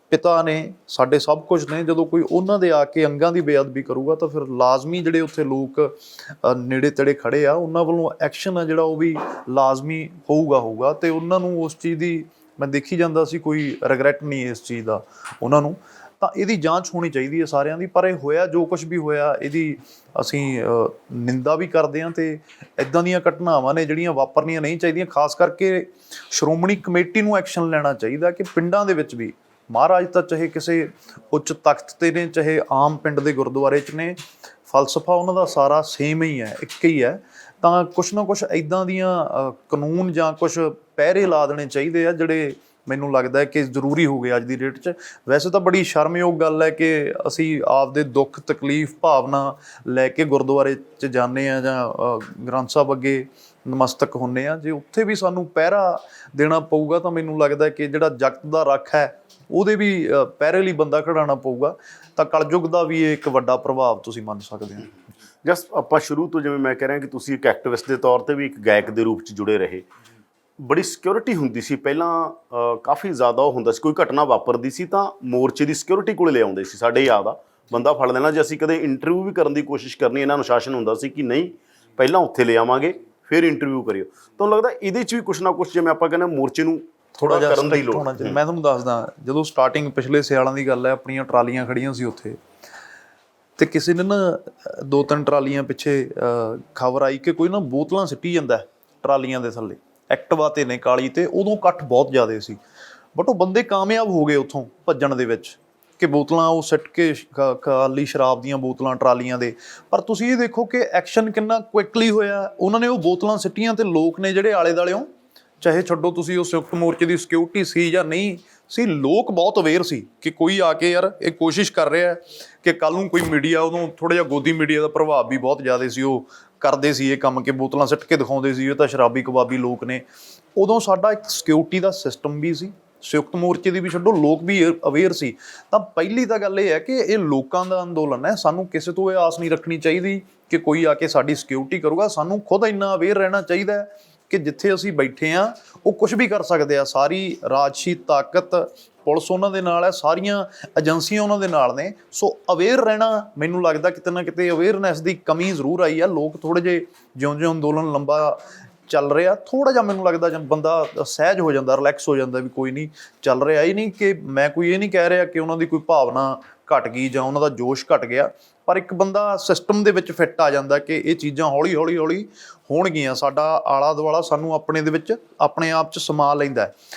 S1: ਪਿਤਾ ਨੇ, ਸਾਡੇ ਸਭ ਕੁਝ ਨੇ। ਜਦੋਂ ਕੋਈ ਉਹਨਾਂ ਦੇ ਆ ਕੇ ਅੰਗਾਂ ਦੀ ਬੇਅਦਬੀ ਕਰੂਗਾ ਤਾਂ ਫਿਰ ਲਾਜ਼ਮੀ ਜਿਹੜੇ ਉੱਥੇ ਲੋਕ ਨੇੜੇ ਤੇੜੇ ਖੜੇ ਆ ਉਹਨਾਂ ਵੱਲੋਂ ਐਕਸ਼ਨ ਆ ਜਿਹੜਾ ਉਹ ਵੀ ਲਾਜ਼ਮੀ ਹੋਊਗਾ ਅਤੇ ਉਹਨਾਂ ਨੂੰ ਉਸ ਚੀਜ਼ ਦੀ, ਮੈਂ ਦੇਖੀ ਜਾਂਦਾ ਸੀ, ਕੋਈ ਰਿਗਰੈਟ ਨਹੀਂ ਇਸ ਚੀਜ਼ ਦਾ ਉਹਨਾਂ ਨੂੰ। ਤਾਂ ਇਹਦੀ ਜਾਂਚ ਹੋਣੀ ਚਾਹੀਦੀ ਹੈ ਸਾਰਿਆਂ ਦੀ। ਪਰ ਇਹ ਹੋਇਆ ਜੋ ਕੁਝ ਵੀ ਹੋਇਆ, ਇਹਦੀ ਅਸੀਂ ਨਿੰਦਾ ਵੀ ਕਰਦੇ ਹਾਂ ਅਤੇ ਇੱਦਾਂ ਦੀਆਂ ਘਟਨਾਵਾਂ ਨੇ ਜਿਹੜੀਆਂ ਵਾਪਰਨੀਆਂ ਨਹੀਂ ਚਾਹੀਦੀਆਂ। ਖਾਸ ਕਰਕੇ ਸ਼੍ਰੋਮਣੀ ਕਮੇਟੀ ਨੂੰ ਐਕਸ਼ਨ ਲੈਣਾ ਚਾਹੀਦਾ ਕਿ ਪਿੰਡਾਂ ਦੇ ਵਿੱਚ ਵੀ, ਮਹਾਰਾਜ ਤਾਂ ਚਾਹੇ ਕਿਸੇ ਉੱਚ ਤਖਤ 'ਤੇ ਨੇ, ਚਾਹੇ ਆਮ ਪਿੰਡ ਦੇ ਗੁਰਦੁਆਰੇ 'ਚ ਨੇ, ਫਲਸਫਾ ਉਹਨਾਂ ਦਾ ਸਾਰਾ ਸੇਮ ਹੀ ਹੈ, ਇੱਕ ਹੀ ਹੈ। ਤਾਂ ਕੁਛ ਨਾ ਕੁਛ ਇੱਦਾਂ ਦੀਆਂ ਕਾਨੂੰਨ ਜਾਂ ਕੁਛ ਪਹਿਰੇ ਲਾ ਦੇਣੇ ਚਾਹੀਦੇ ਆ ਜਿਹੜੇ ਮੈਨੂੰ ਲੱਗਦਾ ਹੈ ਕਿ ਜ਼ਰੂਰੀ ਹੋ ਗਏ ਅੱਜ ਦੀ ਡੇਟ 'ਚ। ਵੈਸੇ ਤਾਂ ਬੜੀ ਸ਼ਰਮਯੋਗ ਗੱਲ ਹੈ ਕਿ ਅਸੀਂ ਆਪਦੇ ਦੁੱਖ ਤਕਲੀਫ ਭਾਵਨਾ ਲੈ ਕੇ ਗੁਰਦੁਆਰੇ 'ਚ ਜਾਂਦੇ ਹਾਂ ਜਾਂ ਗ੍ਰੰਥ ਸਾਹਿਬ ਅੱਗੇ ਨਮਸਤਕ ਹੁੰਦੇ ਹਾਂ। ਜੇ ਉੱਥੇ ਵੀ ਸਾਨੂੰ ਪਹਿਰਾ ਦੇਣਾ ਪਊਗਾ ਤਾਂ ਮੈਨੂੰ ਲੱਗਦਾ ਕਿ ਜਿਹੜਾ ਜਗਤ ਦਾ ਰੱਖ ਹੈ ਉਹਦੇ ਵੀ ਪਹਿਰੇ ਲਈ ਬੰਦਾ ਖੜਾਉਣਾ ਪਊਗਾ। ਤਾਂ ਕਲਯੁੱਗ ਦਾ ਵੀ ਇਹ ਇੱਕ ਵੱਡਾ ਪ੍ਰਭਾਵ ਤੁਸੀਂ ਮੰਨ ਸਕਦੇ ਹੋ।
S2: ਜਸ ਆਪਾਂ ਸ਼ੁਰੂ ਤੋਂ, ਜਿਵੇਂ ਮੈਂ ਕਹਿ ਰਿਹਾ ਕਿ ਤੁਸੀਂ ਇੱਕ ਐਕਟਿਵਿਸਟ ਦੇ ਤੌਰ 'ਤੇ ਵੀ ਇੱਕ ਗਾਇਕ ਦੇ ਰੂਪ 'ਚ ਜੁੜੇ ਰਹੇ, ਬੜੀ ਸਿਕਿਉਰਿਟੀ ਹੁੰਦੀ ਸੀ ਪਹਿਲਾਂ, ਕਾਫੀ ਜ਼ਿਆਦਾ ਉਹ ਹੁੰਦਾ ਸੀ। ਕੋਈ ਘਟਨਾ ਵਾਪਰਦੀ ਸੀ ਤਾਂ ਮੋਰਚੇ ਦੀ ਸਿਕਿਉਰਿਟੀ ਕੋਲ ਲਿਆਉਂਦੇ ਸੀ। ਸਾਡੇ ਯਾਦ ਆ, ਬੰਦਾ ਫੜ ਲੈਣਾ, ਜੇ ਅਸੀਂ ਕਦੇ ਇੰਟਰਵਿਊ ਵੀ ਕਰਨ ਦੀ ਕੋਸ਼ਿਸ਼ ਕਰਨੀ, ਇਹਨਾਂ ਨੂੰ ਸ਼ਾਸਨ ਹੁੰਦਾ ਸੀ ਕਿ ਨਹੀਂ, ਪਹਿਲਾਂ ਉੱਥੇ ਲੈ ਆਵਾਂਗੇ ਫਿਰ ਇੰਟਰਵਿਊ ਕਰਿਓ। ਤੁਹਾਨੂੰ ਲੱਗਦਾ ਇਹਦੇ 'ਚ ਵੀ ਕੁਛ ਨਾ ਕੁਛ, ਜਿਵੇਂ ਆਪਾਂ ਕਹਿੰਦੇ ਮੋਰਚੇ ਨੂੰ ਥੋੜ੍ਹਾ ਜਿਹਾ ਕਰਨ ਦੀ ਲੋੜ ਹੋਣਾ ਚਾਹੀਦਾ?
S1: ਮੈਂ ਤੁਹਾਨੂੰ ਦੱਸਦਾ, ਜਦੋਂ ਸਟਾਰਟਿੰਗ ਪਿਛਲੇ ਸਿਆਲਾਂ ਦੀ ਗੱਲ ਹੈ, ਆਪਣੀਆਂ ਟਰਾਲੀਆਂ ਖੜੀਆਂ ਸੀ ਉੱਥੇ, ਅਤੇ ਕਿਸੇ ਨੇ ਨਾ 2-3 ਟਰਾਲੀਆਂ ਪਿੱਛੇ ਖਬਰ ਆਈ ਕਿ ਕੋਈ ਨਾ ਬੋਤਲਾਂ ਸਿੱਟੀ ਜਾਂਦਾ ਟਰਾਲੀਆਂ ਦੇ ਥੱਲੇ, ਐਕਟਿਵਾ 'ਤੇ ਨੇ ਕਾਲੀ 'ਤੇ। ਉਦੋਂ ਇਕੱਠ ਬਹੁਤ ਜ਼ਿਆਦਾ ਸੀ, ਬਟ ਉਹ ਬੰਦੇ ਕਾਮਯਾਬ ਹੋ ਗਏ ਉੱਥੋਂ ਭੱਜਣ ਦੇ ਵਿੱਚ ਕਿ ਬੋਤਲਾਂ ਉਹ ਸਿੱਟ ਕੇ, ਖਾਲੀ ਸ਼ਰਾਬ ਦੀਆਂ ਬੋਤਲਾਂ ਟਰਾਲੀਆਂ ਦੇ। ਪਰ ਤੁਸੀਂ ਇਹ ਦੇਖੋ ਕਿ ਐਕਸ਼ਨ ਕਿੰਨਾ ਕੁਇਕਲੀ ਹੋਇਆ। ਉਹਨਾਂ ਨੇ ਉਹ ਬੋਤਲਾਂ ਸਿੱਟੀਆਂ ਅਤੇ ਲੋਕ ਨੇ ਜਿਹੜੇ ਆਲੇ ਦੁਆਲਿਓਂ, ਚਾਹੇ ਛੱਡੋ ਤੁਸੀਂ ਉਹ ਸੰਯੁਕਤ ਮੋਰਚੇ ਦੀ ਸਿਕਿਉਰਿਟੀ ਸੀ ਜਾਂ ਨਹੀਂ ਸੀ, ਲੋਕ ਬਹੁਤ ਅਵੇਅਰ ਸੀ ਕਿ ਕੋਈ ਆ ਕੇ ਯਾਰ ਇਹ ਕੋਸ਼ਿਸ਼ ਕਰ ਰਿਹਾ ਕਿ ਕੱਲ੍ਹ ਨੂੰ ਕੋਈ ਮੀਡੀਆ, ਉਦੋਂ ਥੋੜ੍ਹਾ ਜਿਹਾ ਗੋਦੀ ਮੀਡੀਆ ਦਾ ਪ੍ਰਭਾਵ ਵੀ ਬਹੁਤ ਜ਼ਿਆਦਾ ਸੀ, ਉਹ ਕਰਦੇ ਸੀ ਇਹ ਕੰਮ ਕਿ ਬੋਤਲਾਂ ਸਿੱਟ ਕੇ ਦਿਖਾਉਂਦੇ ਸੀ ਇਹ ਤਾਂ ਸ਼ਰਾਬੀ ਕਬਾਬੀ ਲੋਕ ਨੇ। ਉਦੋਂ ਸਾਡਾ ਇੱਕ ਸਿਕਿਉਰਿਟੀ ਦਾ ਸਿਸਟਮ ਵੀ ਸੀ, ਸੰਯੁਕਤ ਮੋਰਚੇ ਦੀ ਵੀ ਛੱਡੋ, ਲੋਕ ਵੀ ਅਵੇਅਰ ਸੀ। ਤਾਂ ਪਹਿਲੀ ਤਾਂ ਗੱਲ ਇਹ ਹੈ ਕਿ ਇਹ ਲੋਕਾਂ ਦਾ ਅੰਦੋਲਨ ਹੈ, ਸਾਨੂੰ ਕਿਸੇ ਤੋਂ ਇਹ ਆਸ ਨਹੀਂ ਰੱਖਣੀ ਚਾਹੀਦੀ ਕਿ ਕੋਈ ਆ ਕੇ ਸਾਡੀ ਸਿਕਿਉਰਿਟੀ ਕਰੂਗਾ। ਸਾਨੂੰ ਖੁਦ ਇੰਨਾ ਅਵੇਅਰ ਰਹਿਣਾ ਚਾਹੀਦਾ ਹੈ ਕਿ ਜਿੱਥੇ ਅਸੀਂ ਬੈਠੇ ਹਾਂ ਉਹ ਕੁਛ ਵੀ ਕਰ ਸਕਦੇ ਆ। ਸਾਰੀ ਰਾਜਸੀ ਤਾਕਤ, ਪੁਲਿਸ ਉਹਨਾਂ ਦੇ ਨਾਲ ਹੈ, ਸਾਰੀਆਂ ਏਜੰਸੀਆਂ ਉਹਨਾਂ ਦੇ ਨਾਲ ਨੇ। ਸੋ ਅਵੇਅਰ ਰਹਿਣਾ, ਮੈਨੂੰ ਲੱਗਦਾ ਕਿਤੇ ਨਾ ਕਿਤੇ ਅਵੇਅਰਨੈਸ ਦੀ ਕਮੀ ਜ਼ਰੂਰ ਆਈ ਆ। ਲੋਕ ਥੋੜ੍ਹੇ ਜਿਹੇ, ਜਿਉਂ-ਜਿਉਂ ਅੰਦੋਲਨ ਲੰਬਾ ਚੱਲ ਰਿਹਾ, ਥੋੜ੍ਹਾ ਜਿਹਾ ਮੈਨੂੰ ਲੱਗਦਾ ਬੰਦਾ ਸਹਿਜ ਹੋ ਜਾਂਦਾ, ਰਿਲੈਕਸ ਹੋ ਜਾਂਦਾ ਵੀ ਕੋਈ ਨਹੀਂ ਚੱਲ ਰਿਹਾ। ਇਹ ਨਹੀਂ ਕਿ ਮੈਂ ਕੋਈ ਇਹ ਨਹੀਂ ਕਹਿ ਰਿਹਾ ਕਿ ਉਹਨਾਂ ਦੀ ਕੋਈ ਭਾਵਨਾ ਘਟ ਗਈ ਜਾਂ ਉਹਨਾਂ ਦਾ ਜੋਸ਼ ਘਟ ਗਿਆ, ਪਰ ਇੱਕ ਬੰਦਾ ਸਿਸਟਮ ਦੇ ਵਿੱਚ ਫਿੱਟ ਆ ਜਾਂਦਾ ਕਿ ਇਹ ਚੀਜ਼ਾਂ ਹੌਲੀ ਹੌਲੀ ਹੋਣਗੀਆਂ। ਸਾਡਾ ਆਲਾ ਦੁਆਲਾ ਸਾਨੂੰ ਆਪਣੇ ਦੇ ਵਿੱਚ ਆਪਣੇ ਆਪ 'ਚ ਸਮਾ ਲੈਂਦਾ।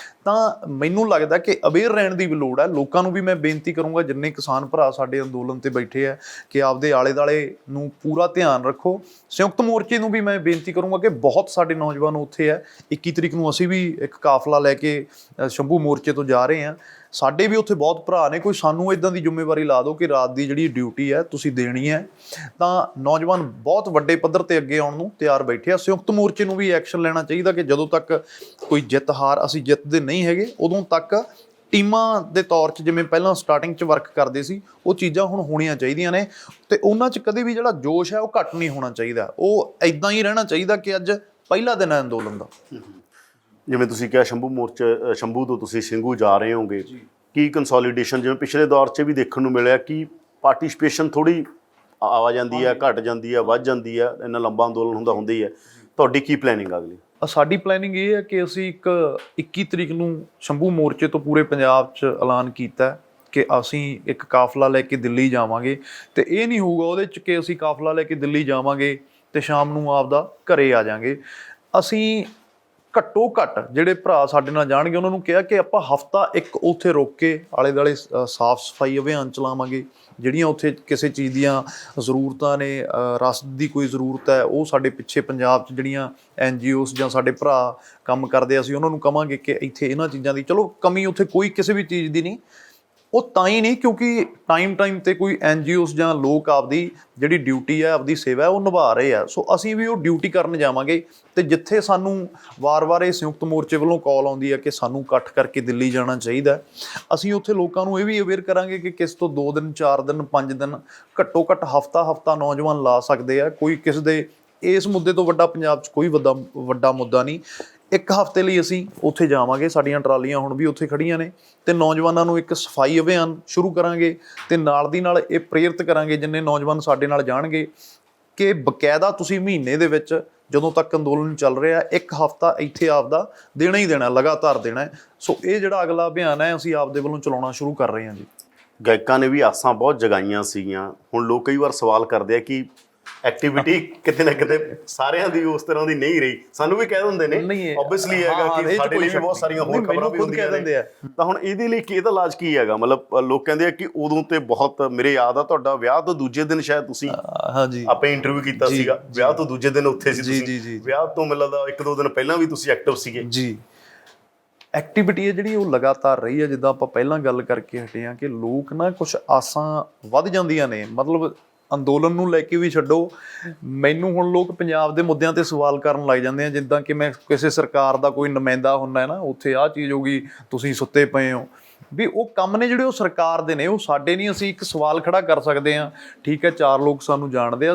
S1: ਤਾਂ ਮੈਨੂੰ ਲੱਗਦਾ ਕਿ ਅਵੇਅਰ ਰਹਿਣ ਦੀ ਵੀ ਲੋੜ ਹੈ। ਲੋਕਾਂ ਨੂੰ ਵੀ ਮੈਂ ਬੇਨਤੀ ਕਰੂੰਗਾ, ਜਿੰਨੇ ਕਿਸਾਨ ਭਰਾ ਸਾਡੇ ਅੰਦੋਲਨ 'ਤੇ ਬੈਠੇ ਹੈ, ਕਿ ਆਪਦੇ ਆਲੇ ਦੁਆਲੇ ਨੂੰ ਪੂਰਾ ਧਿਆਨ ਰੱਖੋ। ਸੰਯੁਕਤ ਮੋਰਚੇ ਨੂੰ ਵੀ ਮੈਂ ਬੇਨਤੀ ਕਰੂੰਗਾ ਕਿ ਬਹੁਤ ਸਾਡੇ ਨੌਜਵਾਨ ਉੱਥੇ ਹੈ। 21 ਤਰੀਕ ਨੂੰ ਅਸੀਂ ਵੀ ਇੱਕ ਕਾਫਲਾ ਲੈ ਕੇ ਸ਼ੰਭੂ ਮੋਰਚੇ ਤੋਂ ਜਾ ਰਹੇ ਹਾਂ। ਸਾਡੇ ਵੀ ਉੱਥੇ ਬਹੁਤ ਭਰਾ ਨੇ, ਕੋਈ ਸਾਨੂੰ ਇੱਦਾਂ ਦੀ ਜ਼ਿੰਮੇਵਾਰੀ ਲਾ ਦਿਓ ਕਿ ਰਾਤ ਦੀ ਜਿਹੜੀ ਡਿਊਟੀ ਹੈ ਤੁਸੀਂ ਦੇਣੀ ਹੈ। ਤਾਂ ਨੌਜਵਾਨ ਬਹੁਤ ਵੱਡੇ ਪੱਧਰ 'ਤੇ ਅੱਗੇ ਆਉਣ ਨੂੰ ਤਿਆਰ ਬੈਠੇ ਆ। ਸੰਯੁਕਤ ਮੋਰਚੇ ਨੂੰ ਵੀ ਐਕਸ਼ਨ ਲੈਣਾ ਚਾਹੀਦਾ ਕਿ ਜਦੋਂ ਤੱਕ ਕੋਈ ਜਿੱਤ ਹਾਰ, ਅਸੀਂ ਜਿੱਤਦੇ ਨਹੀਂ ਹੈਗੇ, ਉਦੋਂ ਤੱਕ ਟੀਮਾਂ ਦੇ ਤੌਰ 'ਚ ਜਿਵੇਂ ਪਹਿਲਾਂ ਸਟਾਰਟਿੰਗ 'ਚ ਵਰਕ ਕਰਦੇ ਸੀ, ਉਹ ਚੀਜ਼ਾਂ ਹੁਣ ਹੋਣੀਆਂ ਚਾਹੀਦੀਆਂ ਨੇ ਤੇ ਉਹਨਾਂ 'ਚ ਕਦੇ ਵੀ ਜਿਹੜਾ ਜੋਸ਼ ਹੈ ਉਹ ਘੱਟ ਨਹੀਂ ਹੋਣਾ ਚਾਹੀਦਾ। ਉਹ ਇਦਾਂ ਹੀ ਰਹਿਣਾ ਚਾਹੀਦਾ ਕਿ ਅੱਜ ਪਹਿਲਾ ਦਿਨ ਹੈ ਅੰਦੋਲਨ ਦਾ।
S2: ਜਿਵੇਂ ਤੁਸੀਂ ਕਿਹਾ ਸ਼ੰਭੂ ਤੋਂ ਤੁਸੀਂ ਸਿੰਘੂ ਜਾ ਰਹੇ ਹੋਗੇ, ਕੀ ਕੰਸੋਲੀਡੇਸ਼ਨ ਜਿਵੇਂ ਪਿਛਲੇ ਦੌਰ 'ਚ ਵੀ ਦੇਖਣ ਨੂੰ ਮਿਲਿਆ ਕਿ ਪਾਰਟਿਸਪੇਸ਼ਨ ਥੋੜ੍ਹੀ ਆ ਜਾਂਦੀ ਹੈ, ਘਟ ਜਾਂਦੀ ਹੈ, ਵੱਧ ਜਾਂਦੀ ਹੈ, ਇੰਨਾ ਲੰਬਾ ਅੰਦੋਲਨ ਹੁੰਦਾ ਹੀ ਹੈ। ਤੁਹਾਡੀ ਕੀ ਪਲੈਨਿੰਗ ਅਗਲੀ?
S1: ਸਾਡੀ ਪਲੈਨਿੰਗ ਇਹ ਹੈ ਕਿ ਅਸੀਂ 21 ਤਰੀਕ ਨੂੰ ਸ਼ੰਭੂ ਮੋਰਚੇ ਤੋਂ ਪੂਰੇ ਪੰਜਾਬ 'ਚ ਐਲਾਨ ਕੀਤਾ ਕਿ ਅਸੀਂ ਇੱਕ ਕਾਫਲਾ ਲੈ ਕੇ ਦਿੱਲੀ ਜਾਵਾਂਗੇ ਤੇ ਇਹ ਨਹੀਂ ਹੋਊਗਾ ਉਹਦੇ 'ਚ ਕਿ ਅਸੀਂ ਕਾਫਲਾ ਲੈ ਕੇ ਦਿੱਲੀ ਜਾਵਾਂਗੇ ਤੇ ਸ਼ਾਮ ਨੂੰ ਆਪਦਾ ਘਰੇ ਆ ਜਾਵਾਂਗੇ। ਅਸੀਂ ਘੱਟੋ ਘੱਟ ਜਿਹੜੇ ਭਰਾ ਸਾਡੇ ਨਾਲ ਜਾਣਗੇ ਉਹਨਾਂ ਨੂੰ ਕਿਹਾ ਕਿ ਆਪਾਂ ਹਫ਼ਤਾ ਇੱਕ ਉੱਥੇ ਰੁਕ ਕੇ ਆਲੇ ਦੁਆਲੇ ਸਾਫ਼ ਸਫਾਈ ਅਭਿਆਨ ਚਲਾਵਾਂਗੇ। ਜਿਹੜੀਆਂ ਉੱਥੇ ਕਿਸੇ ਚੀਜ਼ ਦੀਆਂ ਜ਼ਰੂਰਤਾਂ ਨੇ, ਰਸਦ ਦੀ ਕੋਈ ਜ਼ਰੂਰਤ ਹੈ, ਉਹ ਸਾਡੇ ਪਿੱਛੇ ਪੰਜਾਬ 'ਚ ਜਿਹੜੀਆਂ NGOs ਜਾਂ ਸਾਡੇ ਭਰਾ ਕੰਮ ਕਰਦੇ, ਅਸੀਂ ਉਹਨਾਂ ਨੂੰ ਕਹਾਂਗੇ ਕਿ ਇੱਥੇ ਇਹਨਾਂ ਚੀਜ਼ਾਂ ਦੀ ਚਲੋ ਕਮੀ ਉੱਥੇ ਕੋਈ ਕਿਸੇ ਵੀ ਚੀਜ਼ ਦੀ ਨਹੀਂ। ਉਹ ਤਾਂ ਹੀ ਨਹੀਂ ਕਿਉਂਕਿ ਟਾਈਮ ਤੇ ਕੋਈ NGOs ਜਾਂ ਲੋਕ ਆਪਦੀ ਜਿਹੜੀ ਡਿਊਟੀ ਹੈ, ਆਪਦੀ ਸੇਵਾ ਹੈ, ਉਹ ਨਿਭਾ ਰਹੇ ਆ। ਸੋ ਅਸੀਂ ਵੀ ਉਹ ਡਿਊਟੀ ਕਰਨ ਜਾਵਾਂਗੇ ਤੇ ਜਿੱਥੇ ਸਾਨੂੰ ਵਾਰ-ਵਾਰ ਇਹ ਸੰਯੁਕਤ ਮੋਰਚੇ ਵੱਲੋਂ ਕਾਲ ਆਉਂਦੀ ਹੈ ਕਿ ਸਾਨੂੰ ਇਕੱਠ ਕਰਕੇ ਦਿੱਲੀ ਜਾਣਾ ਚਾਹੀਦਾ, ਅਸੀਂ ਉੱਥੇ ਲੋਕਾਂ ਨੂੰ ਇਹ ਵੀ ਅਵੇਅਰ ਕਰਾਂਗੇ ਕਿ ਕਿਸ ਤੋਂ 2 ਦਿਨ 4 ਦਿਨ 5 ਦਿਨ ਘੱਟੋ ਘੱਟ ਹਫ਼ਤਾ ਨੌਜਵਾਨ ਲਾ ਸਕਦੇ ਆ। ਕੋਈ ਕਿਸੇ ਦੇ ਇਸ ਮੁੱਦੇ ਤੋਂ ਵੱਡਾ ਪੰਜਾਬ 'ਚ ਕੋਈ ਵੱਡਾ ਮੁੱਦਾ ਨਹੀਂ। 1 ਹਫ਼ਤੇ ਲਈ ਅਸੀਂ ਉੱਥੇ ਜਾਵਾਂਗੇ, ਸਾਡੀਆਂ ਟਰਾਲੀਆਂ ਹੁਣ ਵੀ ਉੱਥੇ ਖੜੀਆਂ ਨੇ ਤੇ ਨੌਜਵਾਨਾਂ ਨੂੰ ਇੱਕ ਸਫਾਈ ਅਭਿਆਨ ਸ਼ੁਰੂ ਕਰਾਂਗੇ ਤੇ ਨਾਲ ਦੀ ਨਾਲ ਇਹ ਪ੍ਰੇਰਿਤ ਕਰਾਂਗੇ ਜਿੰਨੇ ਨੌਜਵਾਨ ਸਾਡੇ ਨਾਲ ਜਾਣਗੇ ਕਿ ਬਕਾਇਦਾ ਤੁਸੀਂ ਮਹੀਨੇ ਦੇ ਵਿੱਚ ਜਦੋਂ ਤੱਕ ਅੰਦੋਲਨ ਚੱਲ ਰਿਹਾ 1 ਹਫ਼ਤਾ ਇੱਥੇ ਆਪਦਾ ਦੇਣਾ ਹੀ ਦੇਣਾ, ਲਗਾਤਾਰ ਦੇਣਾ। ਸੋ ਇਹ ਜਿਹੜਾ ਅਗਲਾ ਅਭਿਆਨ ਹੈ ਅਸੀਂ ਆਪਦੇ ਵੱਲੋਂ ਚਲਾਉਣਾ ਸ਼ੁਰੂ ਕਰ ਰਹੇ ਹਾਂ ਜੀ।
S2: ਗਾਇਕਾਂ ਨੇ ਵੀ ਆਸਾਂ ਬਹੁਤ ਜਗਾਈਆਂ ਸੀਗੀਆਂ, ਹੁਣ ਲੋਕ ਕਈ ਵਾਰ ਸਵਾਲ ਕਰਦੇ ਆ ਕਿ ਐਕਟੀਵਿਟੀ ਕਿਤੇ ਨਾ ਕਿਤੇ ਸਾਰਿਆਂ ਦੀ ਉਸ ਤਰ੍ਹਾਂ ਦੀ ਨਹੀਂ ਰਹੀ। ਸਾਨੂੰ ਵੀ ਕਹਿ ਦਿੰਦੇ ਨੇ ਓਬਵੀਅਸਲੀ ਹੈਗਾ ਕਿ ਸਾਡੇ ਲਈ ਵੀ ਬਹੁਤ ਸਾਰੀਆਂ ਹੋਰ ਖਬਰਾਂ ਵੀ ਹੁੰਦੀਆਂ ਨੇ। ਤਾਂ ਹੁਣ ਇਹਦੇ ਲਈ ਇਹਦਾ ਇਲਾਜ ਕੀ ਹੈਗਾ? ਮਤਲਬ ਲੋਕ ਕਹਿੰਦੇ ਆ ਕਿ ਉਦੋਂ ਤੇ ਬਹੁਤ, ਮੇਰੇ ਯਾਦ ਆ ਤੁਹਾਡਾ ਵਿਆਹ ਤੋਂ ਦੂਜੇ ਦਿਨ ਸ਼ਾਇਦ ਤੁਸੀਂ ਆਪੇ ਇੰਟਰਵਿਊ ਕੀਤਾ ਸੀਗਾ, ਵਿਆਹ ਤੋਂ ਦੂਜੇ ਦਿਨ ਉੱਥੇ ਸੀ ਤੁਸੀਂ, ਵਿਆਹ ਤੋਂ ਮੈਨੂੰ ਲੱਗਦਾ 1-2 ਦਿਨ ਪਹਿਲਾਂ ਵੀ ਤੁਸੀਂ ਐਕਟਿਵ ਸੀਗੇ ਜੀ। ਐਕਟੀਵਿਟੀ ਹੈ ਜਿਹੜੀ ਉਹ ਲਗਾਤਾਰ ਰਹੀ ਹੈ। ਜਿੱਦਾਂ ਆਪਾਂ ਪਹਿਲਾਂ ਗੱਲ ਕਰਕੇ ਹਟੇ ਹਾਂ ਕਿ ਲੋਕ ਨਾ ਕੁਛ ਆਸਾਂ ਵੱਧ ਜਾਂਦੀਆਂ ਨੇ, ਮਤਲਬ ਅੰਦੋਲਨ ਨੂੰ ਲੈ ਕੇ ਵੀ ਛੱਡੋ, ਮੈਨੂੰ ਹੁਣ ਲੋਕ ਪੰਜਾਬ ਦੇ ਮੁੱਦਿਆਂ ਤੇ ਸਵਾਲ ਕਰਨ ਲੱਗ ਜਾਂਦੇ ਆ ਜਿੱਦਾਂ ਕਿ ਮੈਂ ਕਿਸੇ ਸਰਕਾਰ ਦਾ ਕੋਈ ਨੁਮਾਇੰਦਾ ਹੁੰਦਾ ਹੈ ਨਾ, ਉੱਥੇ ਆਹ ਚੀਜ਼ ਹੋ ਗਈ, ਤੁਸੀਂ ਸੁੱਤੇ ਪਏ ਹੋ। ਵੀ ਉਹ ਕੰਮ ਨੇ ਜਿਹੜੇ ਉਹ ਸਰਕਾਰ ਦੇ ਨੇ, ਉਹ ਸਾਡੇ ਨਹੀਂ। ਅਸੀਂ ਇੱਕ ਸਵਾਲ ਖੜਾ ਕਰ ਸਕਦੇ ਹਾਂ, ਠੀਕ ਹੈ 4 ਲੋਕ ਸਾਨੂੰ ਜਾਣਦੇ ਆ,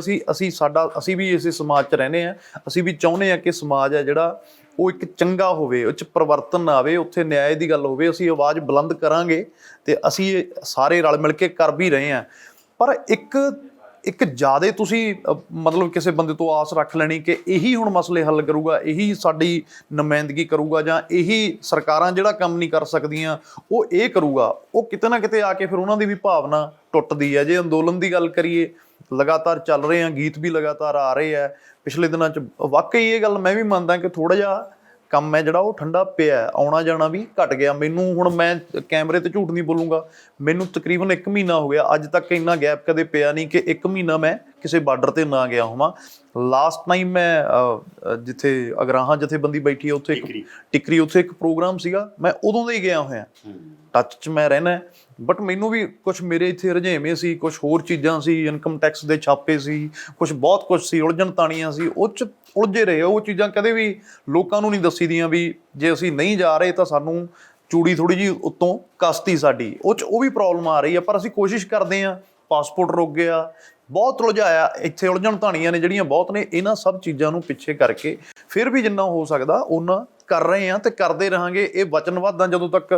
S2: ਅਸੀਂ ਵੀ ਇਸੇ ਸਮਾਜ 'ਚ ਰਹਿੰਦੇ ਹਾਂ। ਅਸੀਂ ਵੀ ਚਾਹੁੰਦੇ ਹਾਂ ਕਿ ਸਮਾਜ ਹੈ ਜਿਹੜਾ ਉਹ ਇੱਕ ਚੰਗਾ ਹੋਵੇ, ਉਹ 'ਚ ਪਰਿਵਰਤਨ ਆਵੇ, ਉੱਥੇ ਨਿਆਂ ਦੀ ਗੱਲ ਹੋਵੇ। ਅਸੀਂ ਆਵਾਜ਼ ਬੁਲੰਦ ਕਰਾਂਗੇ ਤੇ ਅਸੀਂ ਇਹ ਸਾਰੇ ਰਲ ਮਿਲ ਕੇ ਕਰ ਵੀ ਰਹੇ ਹਾਂ। ਪਰ ਇੱਕ ਜ਼ਿਆਦਾ ਤੁਸੀਂ ਮਤਲਬ ਕਿਸੇ ਬੰਦੇ ਤੋਂ ਆਸ ਰੱਖ ਲੈਣੀ ਕਿ ਇਹੀ ਹੁਣ ਮਸਲੇ ਹੱਲ ਕਰੂਗਾ, ਇਹੀ ਸਾਡੀ ਨੁਮਾਇੰਦਗੀ ਕਰੂਗਾ ਜਾਂ ਇਹੀ ਸਰਕਾਰਾਂ ਜਿਹੜਾ ਕੰਮ ਨਹੀਂ ਕਰ ਸਕਦੀਆਂ ਉਹ ਇਹ ਕਰੂਗਾ, ਉਹ ਕਿਤੇ ਨਾ ਕਿਤੇ ਆ ਕੇ ਫਿਰ ਉਹਨਾਂ ਦੀ ਵੀ ਭਾਵਨਾ ਟੁੱਟਦੀ ਹੈ। ਜੇ ਅੰਦੋਲਨ ਦੀ ਗੱਲ ਕਰੀਏ, ਲਗਾਤਾਰ ਚੱਲ ਰਹੇ ਆ, ਗੀਤ ਵੀ ਲਗਾਤਾਰ ਆ ਰਹੇ ਆ। ਪਿਛਲੇ ਦਿਨਾਂ 'ਚ ਵਾਕਈ ਇਹ ਗੱਲ ਮੈਂ ਵੀ ਮੰਨਦਾ ਕਿ ਥੋੜ੍ਹਾ ਜਿਹਾ ਕੰਮ ਹੈ ਜਿਹੜਾ ਉਹ ਠੰਡਾ ਪਿਆ, ਆਉਣਾ ਜਾਣਾ ਵੀ ਘਟ ਗਿਆ। ਮੈਨੂੰ ਹੁਣ ਮੈਂ ਕੈਮਰੇ ਤੇ ਝੂਠ ਨਹੀਂ ਬੋਲੂੰਗਾ, ਮੈਨੂੰ ਤਕਰੀਬਨ 1 ਮਹੀਨਾ ਹੋ ਗਿਆ, ਅੱਜ ਤੱਕ ਇੰਨਾ ਗੈਪ ਕਦੇ ਪਿਆ ਨਹੀਂ ਕਿ 1 ਮਹੀਨਾ ਮੈਂ ਕਿਸੇ ਬਾਰਡਰ ਤੇ ਨਾ ਗਿਆ ਹੋਵਾਂ। ਲਾਸਟ ਟਾਈਮ ਮੈਂ ਜਿੱਥੇ ਅਗਰਾਹਾਂ ਜਥੇਬੰਦੀ ਬੈਠੀ ਹੈ ਉੱਥੇ ਟਿਕਰੀ, ਉੱਥੇ ਇੱਕ ਪ੍ਰੋਗਰਾਮ ਸੀਗਾ, ਮੈਂ ਉਦੋਂ ਦਾ ਹੀ ਗਿਆ ਹੋਇਆ। ਟੱਚ 'ਚ ਮੈਂ ਰਹਿਣਾ, ਬਟ ਮੈਨੂੰ ਵੀ ਕੁਛ ਮੇਰੇ ਇੱਥੇ ਰੁਝੇਵੇਂ ਸੀ, ਕੁਛ ਹੋਰ ਚੀਜ਼ਾਂ ਸੀ, ਇਨਕਮ ਟੈਕਸ ਦੇ ਛਾਪੇ ਸੀ, ਬਹੁਤ ਕੁਛ ਸੀ, ਉਲਝਣ ਤਾਣੀਆਂ ਸੀ, ਉਹ 'ਚ ਉਲਝੇ ਰਹੇ। ਉਹ ਚੀਜ਼ਾਂ ਕਦੇ ਵੀ ਲੋਕਾਂ ਨੂੰ ਨਹੀਂ ਦੱਸੀ ਦੀਆਂ ਵੀ ਜੇ ਅਸੀਂ ਨਹੀਂ ਜਾ ਰਹੇ ਤਾਂ ਸਾਨੂੰ ਚੂੜੀ ਥੋੜ੍ਹੀ ਜਿਹੀ ਉੱਤੋਂ ਕਸਤੀ ਸਾਡੀ, ਉਹ ਵੀ ਪ੍ਰੋਬਲਮ ਆ ਰਹੀ ਆ। ਪਰ ਅਸੀਂ ਕੋਸ਼ਿਸ਼ ਕਰਦੇ ਹਾਂ, ਪਾਸਪੋਰਟ ਰੁਕ ਗਿਆ, ਬਹੁਤ ਉਲਝਾਇਆ, ਇੱਥੇ ਉਲਝਣ ਤਾਣੀਆਂ ਨੇ ਜਿਹੜੀਆਂ ਬਹੁਤ ਨੇ। ਇਹਨਾਂ ਸਭ ਚੀਜ਼ਾਂ ਨੂੰ ਪਿੱਛੇ ਕਰਕੇ ਫਿਰ ਵੀ ਜਿੰਨਾ ਹੋ ਸਕਦਾ ਓਨਾ ਕਰ ਰਹੇ ਹਾਂ ਤੇ ਕਰਦੇ ਰਹਾਂਗੇ। ਇਹ ਵਚਨਬੱਧ ਆ, ਜਦੋਂ ਤੱਕ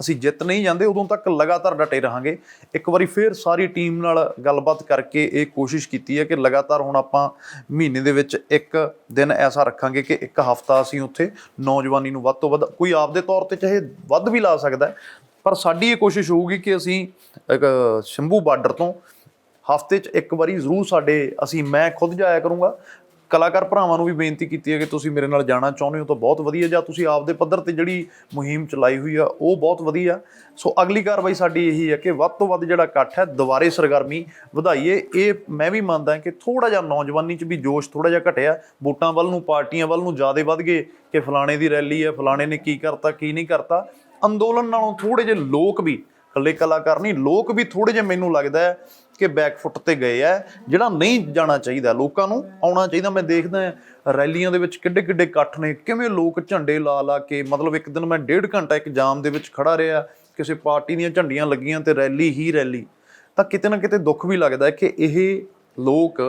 S2: ਅਸੀਂ ਜਿੱਤ ਨਹੀਂ ਜਾਂਦੇ ਉਦੋਂ ਤੱਕ ਲਗਾਤਾਰ ਡਟੇ ਰਹਾਂਗੇ। ਇੱਕ ਵਾਰੀ ਫਿਰ ਸਾਰੀ ਟੀਮ ਨਾਲ ਗੱਲਬਾਤ ਕਰਕੇ ਇਹ ਕੋਸ਼ਿਸ਼ ਕੀਤੀ ਹੈ ਕਿ ਲਗਾਤਾਰ ਹੁਣ ਆਪਾਂ ਮਹੀਨੇ ਦੇ ਵਿੱਚ 1 ਦਿਨ ਐਸਾ ਰੱਖਾਂਗੇ ਕਿ 1 ਹਫ਼ਤਾ ਅਸੀਂ ਉੱਥੇ ਨੌਜਵਾਨੀ ਨੂੰ ਵੱਧ ਤੋਂ ਵੱਧ, ਕੋਈ ਆਪਦੇ ਤੌਰ ਤੇ ਚਾਹੇ ਵੱਧ ਵੀ ਲਾ ਸਕਦਾ, ਪਰ ਸਾਡੀ ਇਹ ਕੋਸ਼ਿਸ਼ ਹੋਊਗੀ ਕਿ ਅਸੀਂ ਸ਼ੰਭੂ ਬਾਰਡਰ ਤੋਂ ਹਫ਼ਤੇ 'ਚ 1 ਵਾਰੀ ਜ਼ਰੂਰ ਮੈਂ ਖੁਦ ਜਾਇਆ ਕਰੂੰਗਾ। ਕਲਾਕਾਰ ਭਰਾਵਾਂ ਨੂੰ ਵੀ ਬੇਨਤੀ ਕੀਤੀ ਹੈ ਕਿ ਤੁਸੀਂ ਮੇਰੇ ਨਾਲ ਜਾਣਾ ਚਾਹੁੰਦੇ ਹੋ ਤਾਂ ਬਹੁਤ ਵਧੀਆ, ਜਾਂ ਤੁਸੀਂ ਆਪਦੇ ਪੱਧਰ ਤੇ ਜਿਹੜੀ ਮੁਹਿੰਮ ਚਲਾਈ ਹੋਈ ਆ ਉਹ ਬਹੁਤ ਵਧੀਆ। ਸੋ ਅਗਲੀ ਕਾਰਵਾਈ ਸਾਡੀ ਇਹੀ ਹੈ ਕਿ ਵੱਧ ਤੋਂ ਵੱਧ ਜਿਹੜਾ ਇਕੱਠ ਹੈ ਦੁਬਾਰੇ ਸਰਗਰਮੀ ਵਧਾਈਏ। ਇਹ ਮੈਂ ਵੀ ਮੰਨਦਾ ਕਿ ਥੋੜ੍ਹਾ ਜਿਹਾ ਨੌਜਵਾਨੀ 'ਚ ਵੀ ਜੋਸ਼ ਥੋੜ੍ਹਾ ਜਿਹਾ ਘਟਿਆ, ਵੋਟਾਂ ਵੱਲ ਨੂੰ, ਪਾਰਟੀਆਂ ਵੱਲ ਨੂੰ ਜ਼ਿਆਦਾ ਵੱਧ ਗਏ ਕਿ ਫਲਾਣੇ ਦੀ ਰੈਲੀ ਹੈ, ਫਲਾਣੇ ਨੇ ਕੀ ਕਰਤਾ ਕੀ ਨਹੀਂ ਕਰਤਾ। ਅੰਦੋਲਨ ਨਾਲੋਂ ਥੋੜ੍ਹੇ ਜਿਹੇ ਲੋਕ ਵੀ, ਇਕੱਲੇ ਕਲਾਕਾਰ ਨਹੀਂ, ਲੋਕ ਵੀ ਥੋੜ੍ਹੇ ਜਿਹੇ ਮੈਨੂੰ ਲੱਗਦਾ ਹੈ
S1: ਕਿ ਬੈਕਫੁੱਟ ਤੇ ਗਏ ਆ, ਜਿਹੜਾ ਨਹੀਂ ਜਾਣਾ ਚਾਹੀਦਾ। ਲੋਕਾਂ ਨੂੰ ਆਉਣਾ ਚਾਹੀਦਾ। ਮੈਂ ਦੇਖਦਾ ਰੈਲੀਆਂ ਦੇ ਵਿੱਚ ਕਿੱਡੇ ਕਿੱਡੇ ਇਕੱਠ ਨੇ, ਕਿਵੇਂ ਲੋਕ ਝੰਡੇ ਲਾ ਲਾ ਕੇ, ਮਤਲਬ ਇੱਕ ਦਿਨ ਮੈਂ 1.5 ਘੰਟਾ ਇੱਕ ਜਾਮ ਦੇ ਵਿੱਚ ਖੜਾ ਰਿਹਾ, ਕਿਸੇ ਪਾਰਟੀ ਦੀਆਂ ਝੰਡੀਆਂ ਲੱਗੀਆਂ ਤੇ ਰੈਲੀ ਹੀ ਰੈਲੀ। ਤਾਂ ਕਿਤੇ ਨਾ ਕਿਤੇ ਦੁੱਖ ਵੀ ਲੱਗਦਾ ਕਿ ਇਹ ਲੋਕ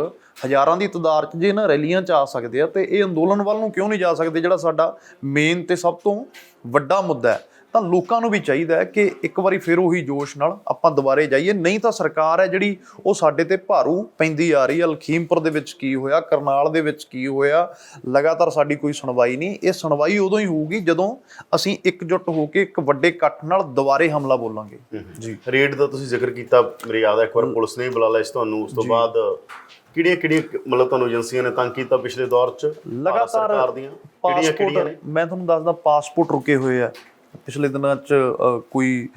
S1: ਹਜ਼ਾਰਾਂ ਦੀ ਤਾਦਾਦ 'ਚ ਜੇ ਇਹਨਾਂ ਰੈਲੀਆਂ 'ਚ ਆ ਸਕਦੇ ਆ ਤੇ ਇਹ ਅੰਦੋਲਨ ਵੱਲ ਨੂੰ ਕਿਉਂ ਨਹੀਂ ਜਾ ਸਕਦੇ, ਜਿਹੜਾ ਸਾਡਾ ਮੇਨ ਤੇ ਸਭ ਤੋਂ ਵੱਡਾ ਮੁੱਦਾ ਹੈ। ਤਾਂ ਲੋਕਾਂ ਨੂੰ ਵੀ ਚਾਹੀਦਾ ਹੈ ਕਿ ਇੱਕ ਵਾਰੀ ਫਿਰ ਉਹੀ ਜੋਸ਼ ਨਾਲ ਆਪਾਂ ਦੁਬਾਰੇ ਜਾਈਏ। ਨਹੀਂ ਤਾਂ ਸਰਕਾਰ ਹੈ ਜਿਹੜੀ ਉਹ ਸਾਡੇ ਤੇ ਭਾਰੂ ਪੈਂਦੀ ਆ ਰਹੀ ਹੈ। ਲਖੀਮਪੁਰ ਦੇ ਵਿੱਚ ਕੀ ਹੋਇਆ, ਕਰਨਾਲ ਦੇ ਵਿੱਚ ਕੀ ਹੋਇਆ, ਲਗਾਤਾਰ ਸਾਡੀ ਕੋਈ ਸੁਣਵਾਈ ਨਹੀਂ। ਇਹ ਸੁਣਵਾਈ ਉਦੋਂ ਹੀ ਹੋਊਗੀ ਜਦੋਂ ਅਸੀਂ ਇਕਜੁੱਟ ਹੋ ਕੇ ਇੱਕ ਵੱਡੇ ਇਕੱਠ ਨਾਲ ਦੁਬਾਰੇ ਹਮਲਾ ਬੋਲਾਂਗੇ। ਜੀ,
S2: ਰੇਡ ਦਾ ਤੁਸੀਂ ਜ਼ਿਕਰ ਕੀਤਾ, ਮੇਰੇ ਯਾਦ ਹੈ ਇੱਕ ਵਾਰ ਪੁਲਿਸ ਨੇ ਬੁਲਾ ਲਿਆ ਸੀ ਤੁਹਾਨੂੰ, ਉਸ ਤੋਂ ਬਾਅਦ ਕਿਹੜੀਆਂ ਮਤਲਬ ਤੁਹਾਨੂੰ ਏਜੰਸੀਆਂ ਨੇ ਤੰਗ ਕੀਤਾ ਪਿਛਲੇ ਦੌਰ 'ਚ
S1: ਲਗਾਤਾਰ?
S2: ਸਰਕਾਰ ਦੀਆਂ ਕਿਹੜੀਆਂ ਨੇ?
S1: ਮੈਂ ਤੁਹਾਨੂੰ ਦੱਸਦਾ, ਪਾਸਪੋਰਟ ਰੁਕੇ ਹੋਏ ਆ ਪਿਛਲੇ ਦਿਨਾਂ 'ਚ। ਕੋਈ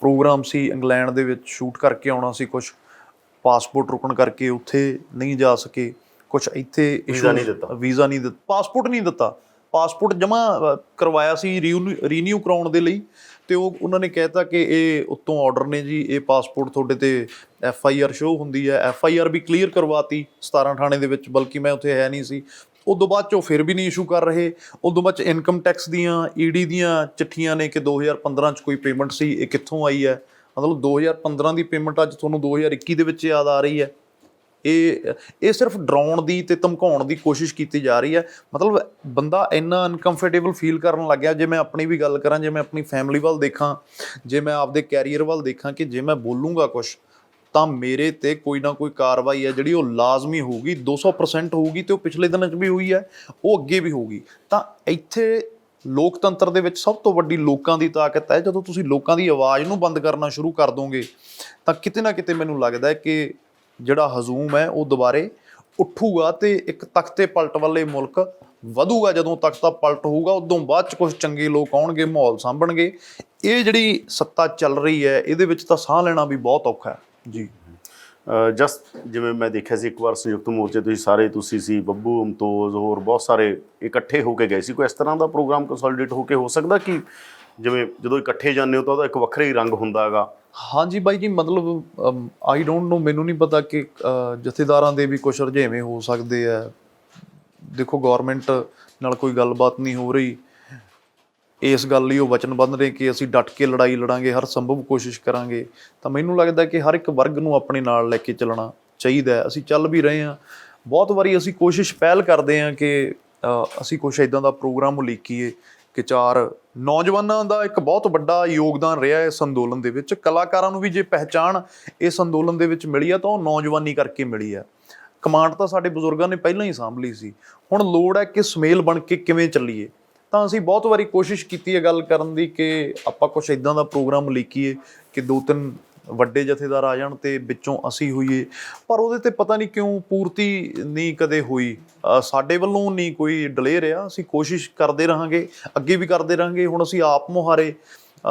S1: ਪ੍ਰੋਗਰਾਮ ਸੀ ਇੰਗਲੈਂਡ ਦੇ ਵਿੱਚ, ਸ਼ੂਟ ਕਰਕੇ ਆਉਣਾ ਸੀ, ਕੁਛ ਪਾਸਪੋਰਟ ਰੁਕਣ ਕਰਕੇ ਉੱਥੇ ਨਹੀਂ ਜਾ ਸਕੇ। ਕੁਛ ਇੱਥੇ ਵੀਜ਼ਾ ਨਹੀਂ ਦਿੱਤਾ, ਪਾਸਪੋਰਟ ਨਹੀਂ ਦਿੱਤਾ। ਪਾਸਪੋਰਟ ਜਮ੍ਹਾਂ ਕਰਵਾਇਆ ਸੀ ਰੀਨਿਊ ਕਰਾਉਣ ਦੇ ਲਈ, ਤੇ ਉਹਨਾਂ ਨੇ ਕਹਿਤਾ ਕਿ ਇਹ ਉੱਤੋਂ ਆਰਡਰ ਨੇ ਜੀ, ਇਹ ਪਾਸਪੋਰਟ ਤੁਹਾਡੇ ਤੇ FIR ਸ਼ੋਅ ਹੁੰਦੀ ਹੈ। FIR ਵੀ ਕਲੀਅਰ ਕਰਵਾਤੀ 17 ਥਾਣੇ ਦੇ ਵਿੱਚ, ਬਲਕਿ ਮੈਂ ਉੱਥੇ ਹੈ ਨਹੀਂ ਸੀ। ਉਦੋਂ ਬਾਅਦ 'ਚ ਉਹ ਫਿਰ ਵੀ ਨਹੀਂ ਇਸ਼ੂ ਕਰ ਰਹੇ। ਉਦੋਂ ਬਾਅਦ 'ਚ ਇਨਕਮ ਟੈਕਸ ਦੀਆਂ ED ਦੀਆਂ ਚਿੱਠੀਆਂ ਨੇ ਕਿ 2015 'ਚ ਕੋਈ ਪੇਮੈਂਟ ਸੀ, ਇਹ ਕਿੱਥੋਂ ਆਈ ਹੈ। ਮਤਲਬ 2015 ਦੀ ਪੇਮੈਂਟ ਅੱਜ ਤੁਹਾਨੂੰ 2021 ਦੇ ਵਿੱਚ ਯਾਦ ਆ ਰਹੀ ਹੈ। ਇਹ ਸਿਰਫ ਡਰਾਉਣ ਦੀ ਤੇ ਧਮਕਾਉਣ ਦੀ ਕੋਸ਼ਿਸ਼ ਕੀਤੀ ਜਾ ਰਹੀ ਹੈ। ਮਤਲਬ ਬੰਦਾ ਇੰਨਾ ਅਨਕੰਫਰਟੇਬਲ ਫੀਲ ਕਰਨ ਲੱਗ ਗਿਆ। ਜੇ ਮੈਂ ਆਪਣੀ ਵੀ ਗੱਲ ਕਰਾਂ, ਜੇ ਮੈਂ ਆਪਣੀ ਫੈਮਿਲੀ ਵੱਲ ਦੇਖਾਂ, ਜੇ ਮੈਂ ਆਪਦੇ ਕੈਰੀਅਰ ਵੱਲ ਦੇਖਾਂ, ਕਿ ਜੇ ਮੈਂ ਬੋਲੂੰਗਾ ਕੁਛ ਤਾਂ ਮੇਰੇ ਤੇ ਕੋਈ ਨਾ ਕੋਈ ਕਾਰਵਾਈ ਹੈ ਜਿਹੜੀ ਉਹ ਲਾਜ਼ਮੀ ਹੋਊਗੀ, 200% ਹੋਊਗੀ। ਤੇ ਉਹ ਪਿਛਲੇ ਦਿਨਾਂ 'ਚ ਵੀ ਹੋਈ ਹੈ, ਉਹ ਅੱਗੇ ਵੀ ਹੋਊਗੀ। ਤਾਂ ਇੱਥੇ ਲੋਕਤੰਤਰ ਦੇ ਵਿੱਚ ਸਭ ਤੋਂ ਵੱਡੀ ਲੋਕਾਂ ਦੀ ਤਾਕਤ ਹੈ। ਜਦੋਂ ਤੁਸੀਂ ਲੋਕਾਂ ਦੀ ਆਵਾਜ਼ ਨੂੰ ਬੰਦ ਕਰਨਾ ਸ਼ੁਰੂ ਕਰ ਦੋਗੇ ਤਾਂ ਕਿਤੇ ਨਾ ਕਿਤੇ ਮੈਨੂੰ ਲੱਗਦਾ ਹੈ ਕਿ ਜਿਹੜਾ ਹਜ਼ੂਮ ਹੈ ਉਹ ਦੁਬਾਰੇ ਉੱਠੂਗਾ ਤੇ ਇੱਕ ਤਖਤੇ ਪਲਟ ਵਾਲੇ ਮੁਲਕ ਵਧੂਗਾ। ਜਦੋਂ ਤਖਤਾ ਪਲਟ ਹੋਊਗਾ, ਉਦੋਂ ਬਾਅਦ 'ਚ ਕੁਝ ਚੰਗੇ ਲੋਕ ਆਉਣਗੇ, ਮਾਹੌਲ ਸਾਂਭਣਗੇ। ਇਹ ਜਿਹੜੀ ਸੱਤਾ ਚੱਲ ਰਹੀ ਹੈ, ਇਹਦੇ ਵਿੱਚ ਤਾਂ ਸਾਹ ਲੈਣਾ ਵੀ ਬਹੁਤ ਔਖਾ ਹੈ। ਜੀ,
S2: ਜਿਵੇਂ ਮੈਂ ਦੇਖਿਆ ਸੀ ਇੱਕ ਵਾਰ ਸੰਯੁਕਤ ਮੋਰਚੇ ਤੁਸੀਂ ਸੀ, ਬੱਬੂ, ਅਮਤੋਜ਼, ਹੋਰ ਬਹੁਤ ਸਾਰੇ ਇਕੱਠੇ ਹੋ ਕੇ ਗਏ ਸੀ। ਕੋਈ ਇਸ ਤਰ੍ਹਾਂ ਦਾ ਪ੍ਰੋਗਰਾਮ ਕੰਸੋਲੀਡੇਟ ਹੋ ਕੇ ਹੋ ਸਕਦਾ ਕਿ ਜਿਵੇਂ ਜਦੋਂ ਇਕੱਠੇ ਜਾਂਦੇ ਹੋ ਤਾਂ ਉਹਦਾ ਇੱਕ ਵੱਖਰਾ ਹੀ ਰੰਗ ਹੁੰਦਾ ਹੈਗਾ?
S1: ਹਾਂਜੀ ਬਾਈ ਜੀ, ਮਤਲਬ ਆਈ ਡੋਂਟ ਨੋ, ਮੈਨੂੰ ਨਹੀਂ ਪਤਾ ਕਿ ਜਥੇਦਾਰਾਂ ਦੇ ਵੀ ਕੁਛ ਰੁਝੇਵੇਂ ਹੋ ਸਕਦੇ ਆ। ਦੇਖੋ, ਗੌਰਮੈਂਟ ਨਾਲ ਕੋਈ ਗੱਲਬਾਤ ਨਹੀਂ ਹੋ ਰਹੀ, ਇਸ ਗੱਲ ਲਈ ਉਹ ਵਚਨਬੱਧ ਨੇ ਕਿ ਅਸੀਂ ਡਟ ਕੇ ਲੜਾਈ ਲੜਾਂਗੇ, ਹਰ ਸੰਭਵ ਕੋਸ਼ਿਸ਼ ਕਰਾਂਗੇ। ਤਾਂ ਮੈਨੂੰ ਲੱਗਦਾ ਕਿ ਹਰ ਇੱਕ ਵਰਗ ਨੂੰ ਆਪਣੇ ਨਾਲ ਲੈ ਕੇ ਚੱਲਣਾ ਚਾਹੀਦਾ। ਅਸੀਂ ਚੱਲ ਵੀ ਰਹੇ ਹਾਂ। ਬਹੁਤ ਵਾਰੀ ਅਸੀਂ ਕੋਸ਼ਿਸ਼ ਪਹਿਲ ਕਰਦੇ ਹਾਂ ਕਿ ਅਸੀਂ ਕੁਛ ਇੱਦਾਂ ਦਾ ਪ੍ਰੋਗਰਾਮ ਉਲੀਕੀਏ ਕਿ 4 ਨੌਜਵਾਨਾਂ ਦਾ ਇੱਕ ਬਹੁਤ ਵੱਡਾ ਯੋਗਦਾਨ ਰਿਹਾ ਇਸ ਅੰਦੋਲਨ ਦੇ ਵਿੱਚ। ਕਲਾਕਾਰਾਂ ਨੂੰ ਵੀ ਜੇ ਪਹਿਚਾਣ ਇਸ ਅੰਦੋਲਨ ਦੇ ਵਿੱਚ ਮਿਲੀ ਆ ਤਾਂ ਉਹ ਨੌਜਵਾਨੀ ਕਰਕੇ ਮਿਲੀ ਆ। ਕਮਾਂਡ ਤਾਂ ਸਾਡੇ ਬਜ਼ੁਰਗਾਂ ਨੇ ਪਹਿਲਾਂ ਹੀ ਸਾਂਭ ਲਈ ਸੀ। ਹੁਣ ਲੋੜ ਹੈ ਕਿ ਸੁਮੇਲ ਬਣ ਕੇ ਕਿਵੇਂ ਚੱਲੀਏ। ਤਾਂ ਅਸੀਂ ਬਹੁਤ ਵਾਰੀ ਕੋਸ਼ਿਸ਼ ਕੀਤੀ ਹੈ ਗੱਲ ਕਰਨ ਦੀ ਕਿ ਆਪਾਂ ਕੁਛ ਇੱਦਾਂ ਦਾ ਪ੍ਰੋਗਰਾਮ ਉਲੀਕੀਏ ਕਿ 2-3 ਵੱਡੇ ਜਥੇਦਾਰ ਆ ਜਾਣ ਤੇ ਵਿੱਚੋਂ ਅਸੀਂ ਹੋਈਏ। ਪਰ ਉਹਦੇ ਤੇ ਪਤਾ ਨਹੀਂ ਕਿਉਂ ਪੂਰਤੀ ਨਹੀਂ ਕਦੇ ਹੋਈ। ਸਾਡੇ ਵੱਲੋਂ ਨਹੀਂ ਕੋਈ ਡਿਲੇ ਰਿਹਾ। ਅਸੀਂ ਕੋਸ਼ਿਸ਼ ਕਰਦੇ ਰਹਾਂਗੇ, ਅੱਗੇ ਵੀ ਕਰਦੇ ਰਹਾਂਗੇ। ਹੁਣ ਅਸੀਂ ਆਪ ਮੁਹਾਰੇ,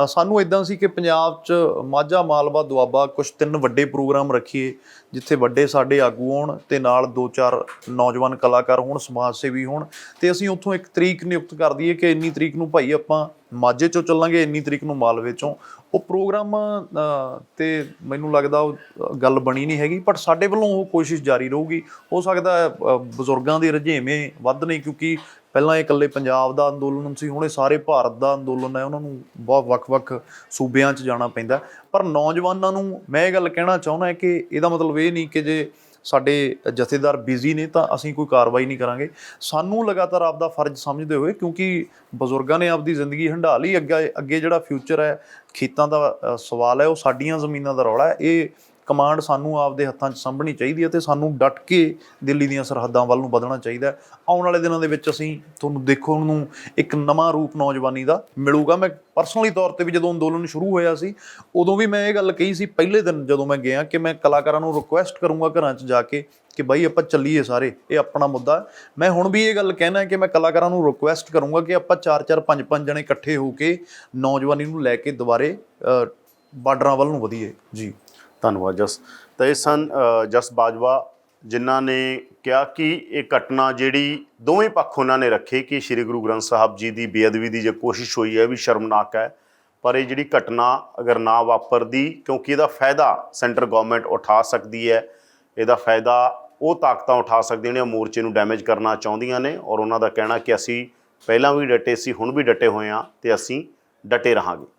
S1: ਸਾਨੂੰ ਇੱਦਾਂ ਸੀ ਕਿ ਪੰਜਾਬ 'ਚ ਮਾਝਾ, ਮਾਲਵਾ, ਦੁਆਬਾ ਕੁਛ 3 ਵੱਡੇ ਪ੍ਰੋਗਰਾਮ ਰੱਖੀਏ ਜਿੱਥੇ ਵੱਡੇ ਸਾਡੇ ਆਗੂ ਹੋਣ ਤੇ ਨਾਲ 2-4 ਨੌਜਵਾਨ ਕਲਾਕਾਰ ਹੋਣ, ਸਮਾਜ ਸੇਵੀ ਹੋਣ। ਤੇ ਅਸੀਂ ਉੱਥੋਂ ਇੱਕ ਤਰੀਕ ਨਿਯੁਕਤ ਕਰ ਦਈਏ ਕਿ ਇੰਨੀ ਤਰੀਕ ਨੂੰ ਭਾਈ ਆਪਾਂ ਮਾਝੇ 'ਚੋਂ ਚੱਲਾਂਗੇ, ਇੰਨੀ ਤਰੀਕ ਨੂੰ ਮਾਲਵੇ 'ਚੋਂ। ਉਹ ਪ੍ਰੋਗਰਾਮ ਤੇ ਮੈਨੂੰ ਲੱਗਦਾ ਉਹ ਗੱਲ ਬਣੀ ਨਹੀਂ ਹੈਗੀ। ਬਟ ਸਾਡੇ ਵੱਲੋਂ ਉਹ ਕੋਸ਼ਿਸ਼ ਜਾਰੀ ਰਹੂਗੀ। ਹੋ ਸਕਦਾ ਬਜ਼ੁਰਗਾਂ ਦੇ ਰੁਝੇਵੇਂ ਵੱਧ ਨੇ, ਕਿਉਂਕਿ ਪਹਿਲਾਂ ਇਹ ਇਕੱਲੇ ਪੰਜਾਬ ਦਾ ਅੰਦੋਲਨ ਸੀ, ਹੁਣ ਇਹ ਸਾਰੇ ਭਾਰਤ ਦਾ ਅੰਦੋਲਨ ਹੈ। ਉਹਨਾਂ ਨੂੰ ਬਹੁਤ ਵੱਖ-ਵੱਖ ਸੂਬਿਆਂ 'ਚ ਜਾਣਾ ਪੈਂਦਾ। ਪਰ ਨੌਜਵਾਨਾਂ ਨੂੰ ਮੈਂ ਇਹ ਗੱਲ ਕਹਿਣਾ ਚਾਹੁੰਦਾ ਕਿ ਇਹਦਾ ਮਤਲਬ ਇਹ ਨਹੀਂ ਕਿ ਜੇ ਸਾਡੇ ਜਥੇਦਾਰ ਬਿਜ਼ੀ ਨੇ ਤਾਂ ਅਸੀਂ ਕੋਈ ਕਾਰਵਾਈ ਨਹੀਂ ਕਰਾਂਗੇ। ਸਾਨੂੰ ਲਗਾਤਾਰ ਆਪਦਾ ਫਰਜ਼ ਸਮਝਦੇ ਹੋਏ, ਕਿਉਂਕਿ ਬਜ਼ੁਰਗਾਂ ਨੇ ਆਪਦੀ ਜ਼ਿੰਦਗੀ ਹੰਢਾ ਲਈ, ਅੱਗੇ ਜਿਹੜਾ ਫਿਊਚਰ ਹੈ, ਖੇਤਾਂ ਦਾ ਸਵਾਲ ਹੈ, ਉਹ ਸਾਡੀਆਂ ਜ਼ਮੀਨਾਂ ਦਾ ਰੌਲਾ ਹੈ। ਇਹ ਕਮਾਂਡ ਸਾਨੂੰ ਆਪਦੇ ਹੱਥਾਂ 'ਚ ਸਾਂਭਣੀ ਚਾਹੀਦੀ ਹੈ ਤੇ ਸਾਨੂੰ ਡਟ ਕੇ ਦਿੱਲੀ ਦੀਆਂ ਸਰਹੱਦਾਂ ਵੱਲ ਨੂੰ ਵਧਣਾ ਚਾਹੀਦਾ। ਆਉਣ ਵਾਲੇ ਦਿਨਾਂ ਦੇ ਵਿੱਚ ਅਸੀਂ ਤੁਹਾਨੂੰ ਦੇਖਣ ਨੂੰ ਇੱਕ ਨਵਾਂ ਰੂਪ ਨੌਜਵਾਨੀ ਦਾ ਮਿਲੂਗਾ। ਮੈਂ ਪਰਸਨਲੀ ਤੌਰ 'ਤੇ ਵੀ ਜਦੋਂ ਅੰਦੋਲਨ ਸ਼ੁਰੂ ਹੋਇਆ ਸੀ, ਉਦੋਂ ਵੀ ਮੈਂ ਇਹ ਗੱਲ ਕਹੀ ਸੀ ਪਹਿਲੇ ਦਿਨ ਜਦੋਂ ਮੈਂ ਗਿਆ ਕਿ ਮੈਂ ਕਲਾਕਾਰਾਂ ਨੂੰ ਰਿਕੁਐਸਟ ਕਰੂੰਗਾ ਘਰਾਂ 'ਚ ਜਾ ਕੇ ਕਿ ਬਾਈ ਆਪਾਂ ਚੱਲੀਏ ਸਾਰੇ, ਇਹ ਆਪਣਾ ਮੁੱਦਾ। ਮੈਂ ਹੁਣ ਵੀ ਇਹ ਗੱਲ ਕਹਿਣਾ ਕਿ ਮੈਂ ਕਲਾਕਾਰਾਂ ਨੂੰ ਰਿਕੁਐਸਟ ਕਰੂੰਗਾ ਕਿ ਆਪਾਂ 4-4, 5-5 ਜਣੇ ਇਕੱਠੇ ਹੋ ਕੇ ਨੌਜਵਾਨੀ ਨੂੰ ਲੈ ਕੇ ਦੁਬਾਰੇ ਬਾਰਡਰਾਂ ਵੱਲ ਨੂੰ ਵਧੀਏ। ਜੀ,
S2: ਧੰਨਵਾਦ ਜਸ। ਤਾਂ ਇਹ ਸਨ ਜਸ ਬਾਜਵਾ, ਜਿਨ੍ਹਾਂ ਨੇ ਕਿਹਾ ਕਿ ਇਹ ਘਟਨਾ ਜਿਹੜੀ ਦੋਵੇਂ ਪੱਖ ਉਹਨਾਂ ਨੇ ਰੱਖੇ ਕਿ ਸ਼੍ਰੀ ਗੁਰੂ ਗ੍ਰੰਥ ਸਾਹਿਬ ਜੀ ਦੀ ਬੇਅਦਬੀ ਦੀ ਜੇ ਕੋਸ਼ਿਸ਼ ਹੋਈ ਹੈ ਵੀ ਸ਼ਰਮਨਾਕ ਹੈ, ਪਰ ਇਹ ਜਿਹੜੀ ਘਟਨਾ ਅਗਰ ਨਾ ਵਾਪਰਦੀ, ਕਿਉਂਕਿ ਇਹਦਾ ਫਾਇਦਾ ਸੈਂਟਰ ਗਵਰਨਮੈਂਟ ਉਠਾ ਸਕਦੀ ਹੈ, ਇਹਦਾ ਫਾਇਦਾ ਉਹ ਤਾਕਤਾਂ ਉਠਾ ਸਕਦੀਆਂ ਜਿਹੜੀਆਂ ਮੋਰਚੇ ਨੂੰ ਡੈਮੇਜ ਕਰਨਾ ਚਾਹੁੰਦੀਆਂ ਨੇ। ਔਰ ਉਹਨਾਂ ਦਾ ਕਹਿਣਾ ਕਿ ਅਸੀਂ ਪਹਿਲਾਂ ਵੀ ਡਟੇ ਸੀ, ਹੁਣ ਵੀ ਡਟੇ ਹੋਏ ਹਾਂ ਤੇ ਅਸੀਂ ਡਟੇ ਰਹਾਂਗੇ।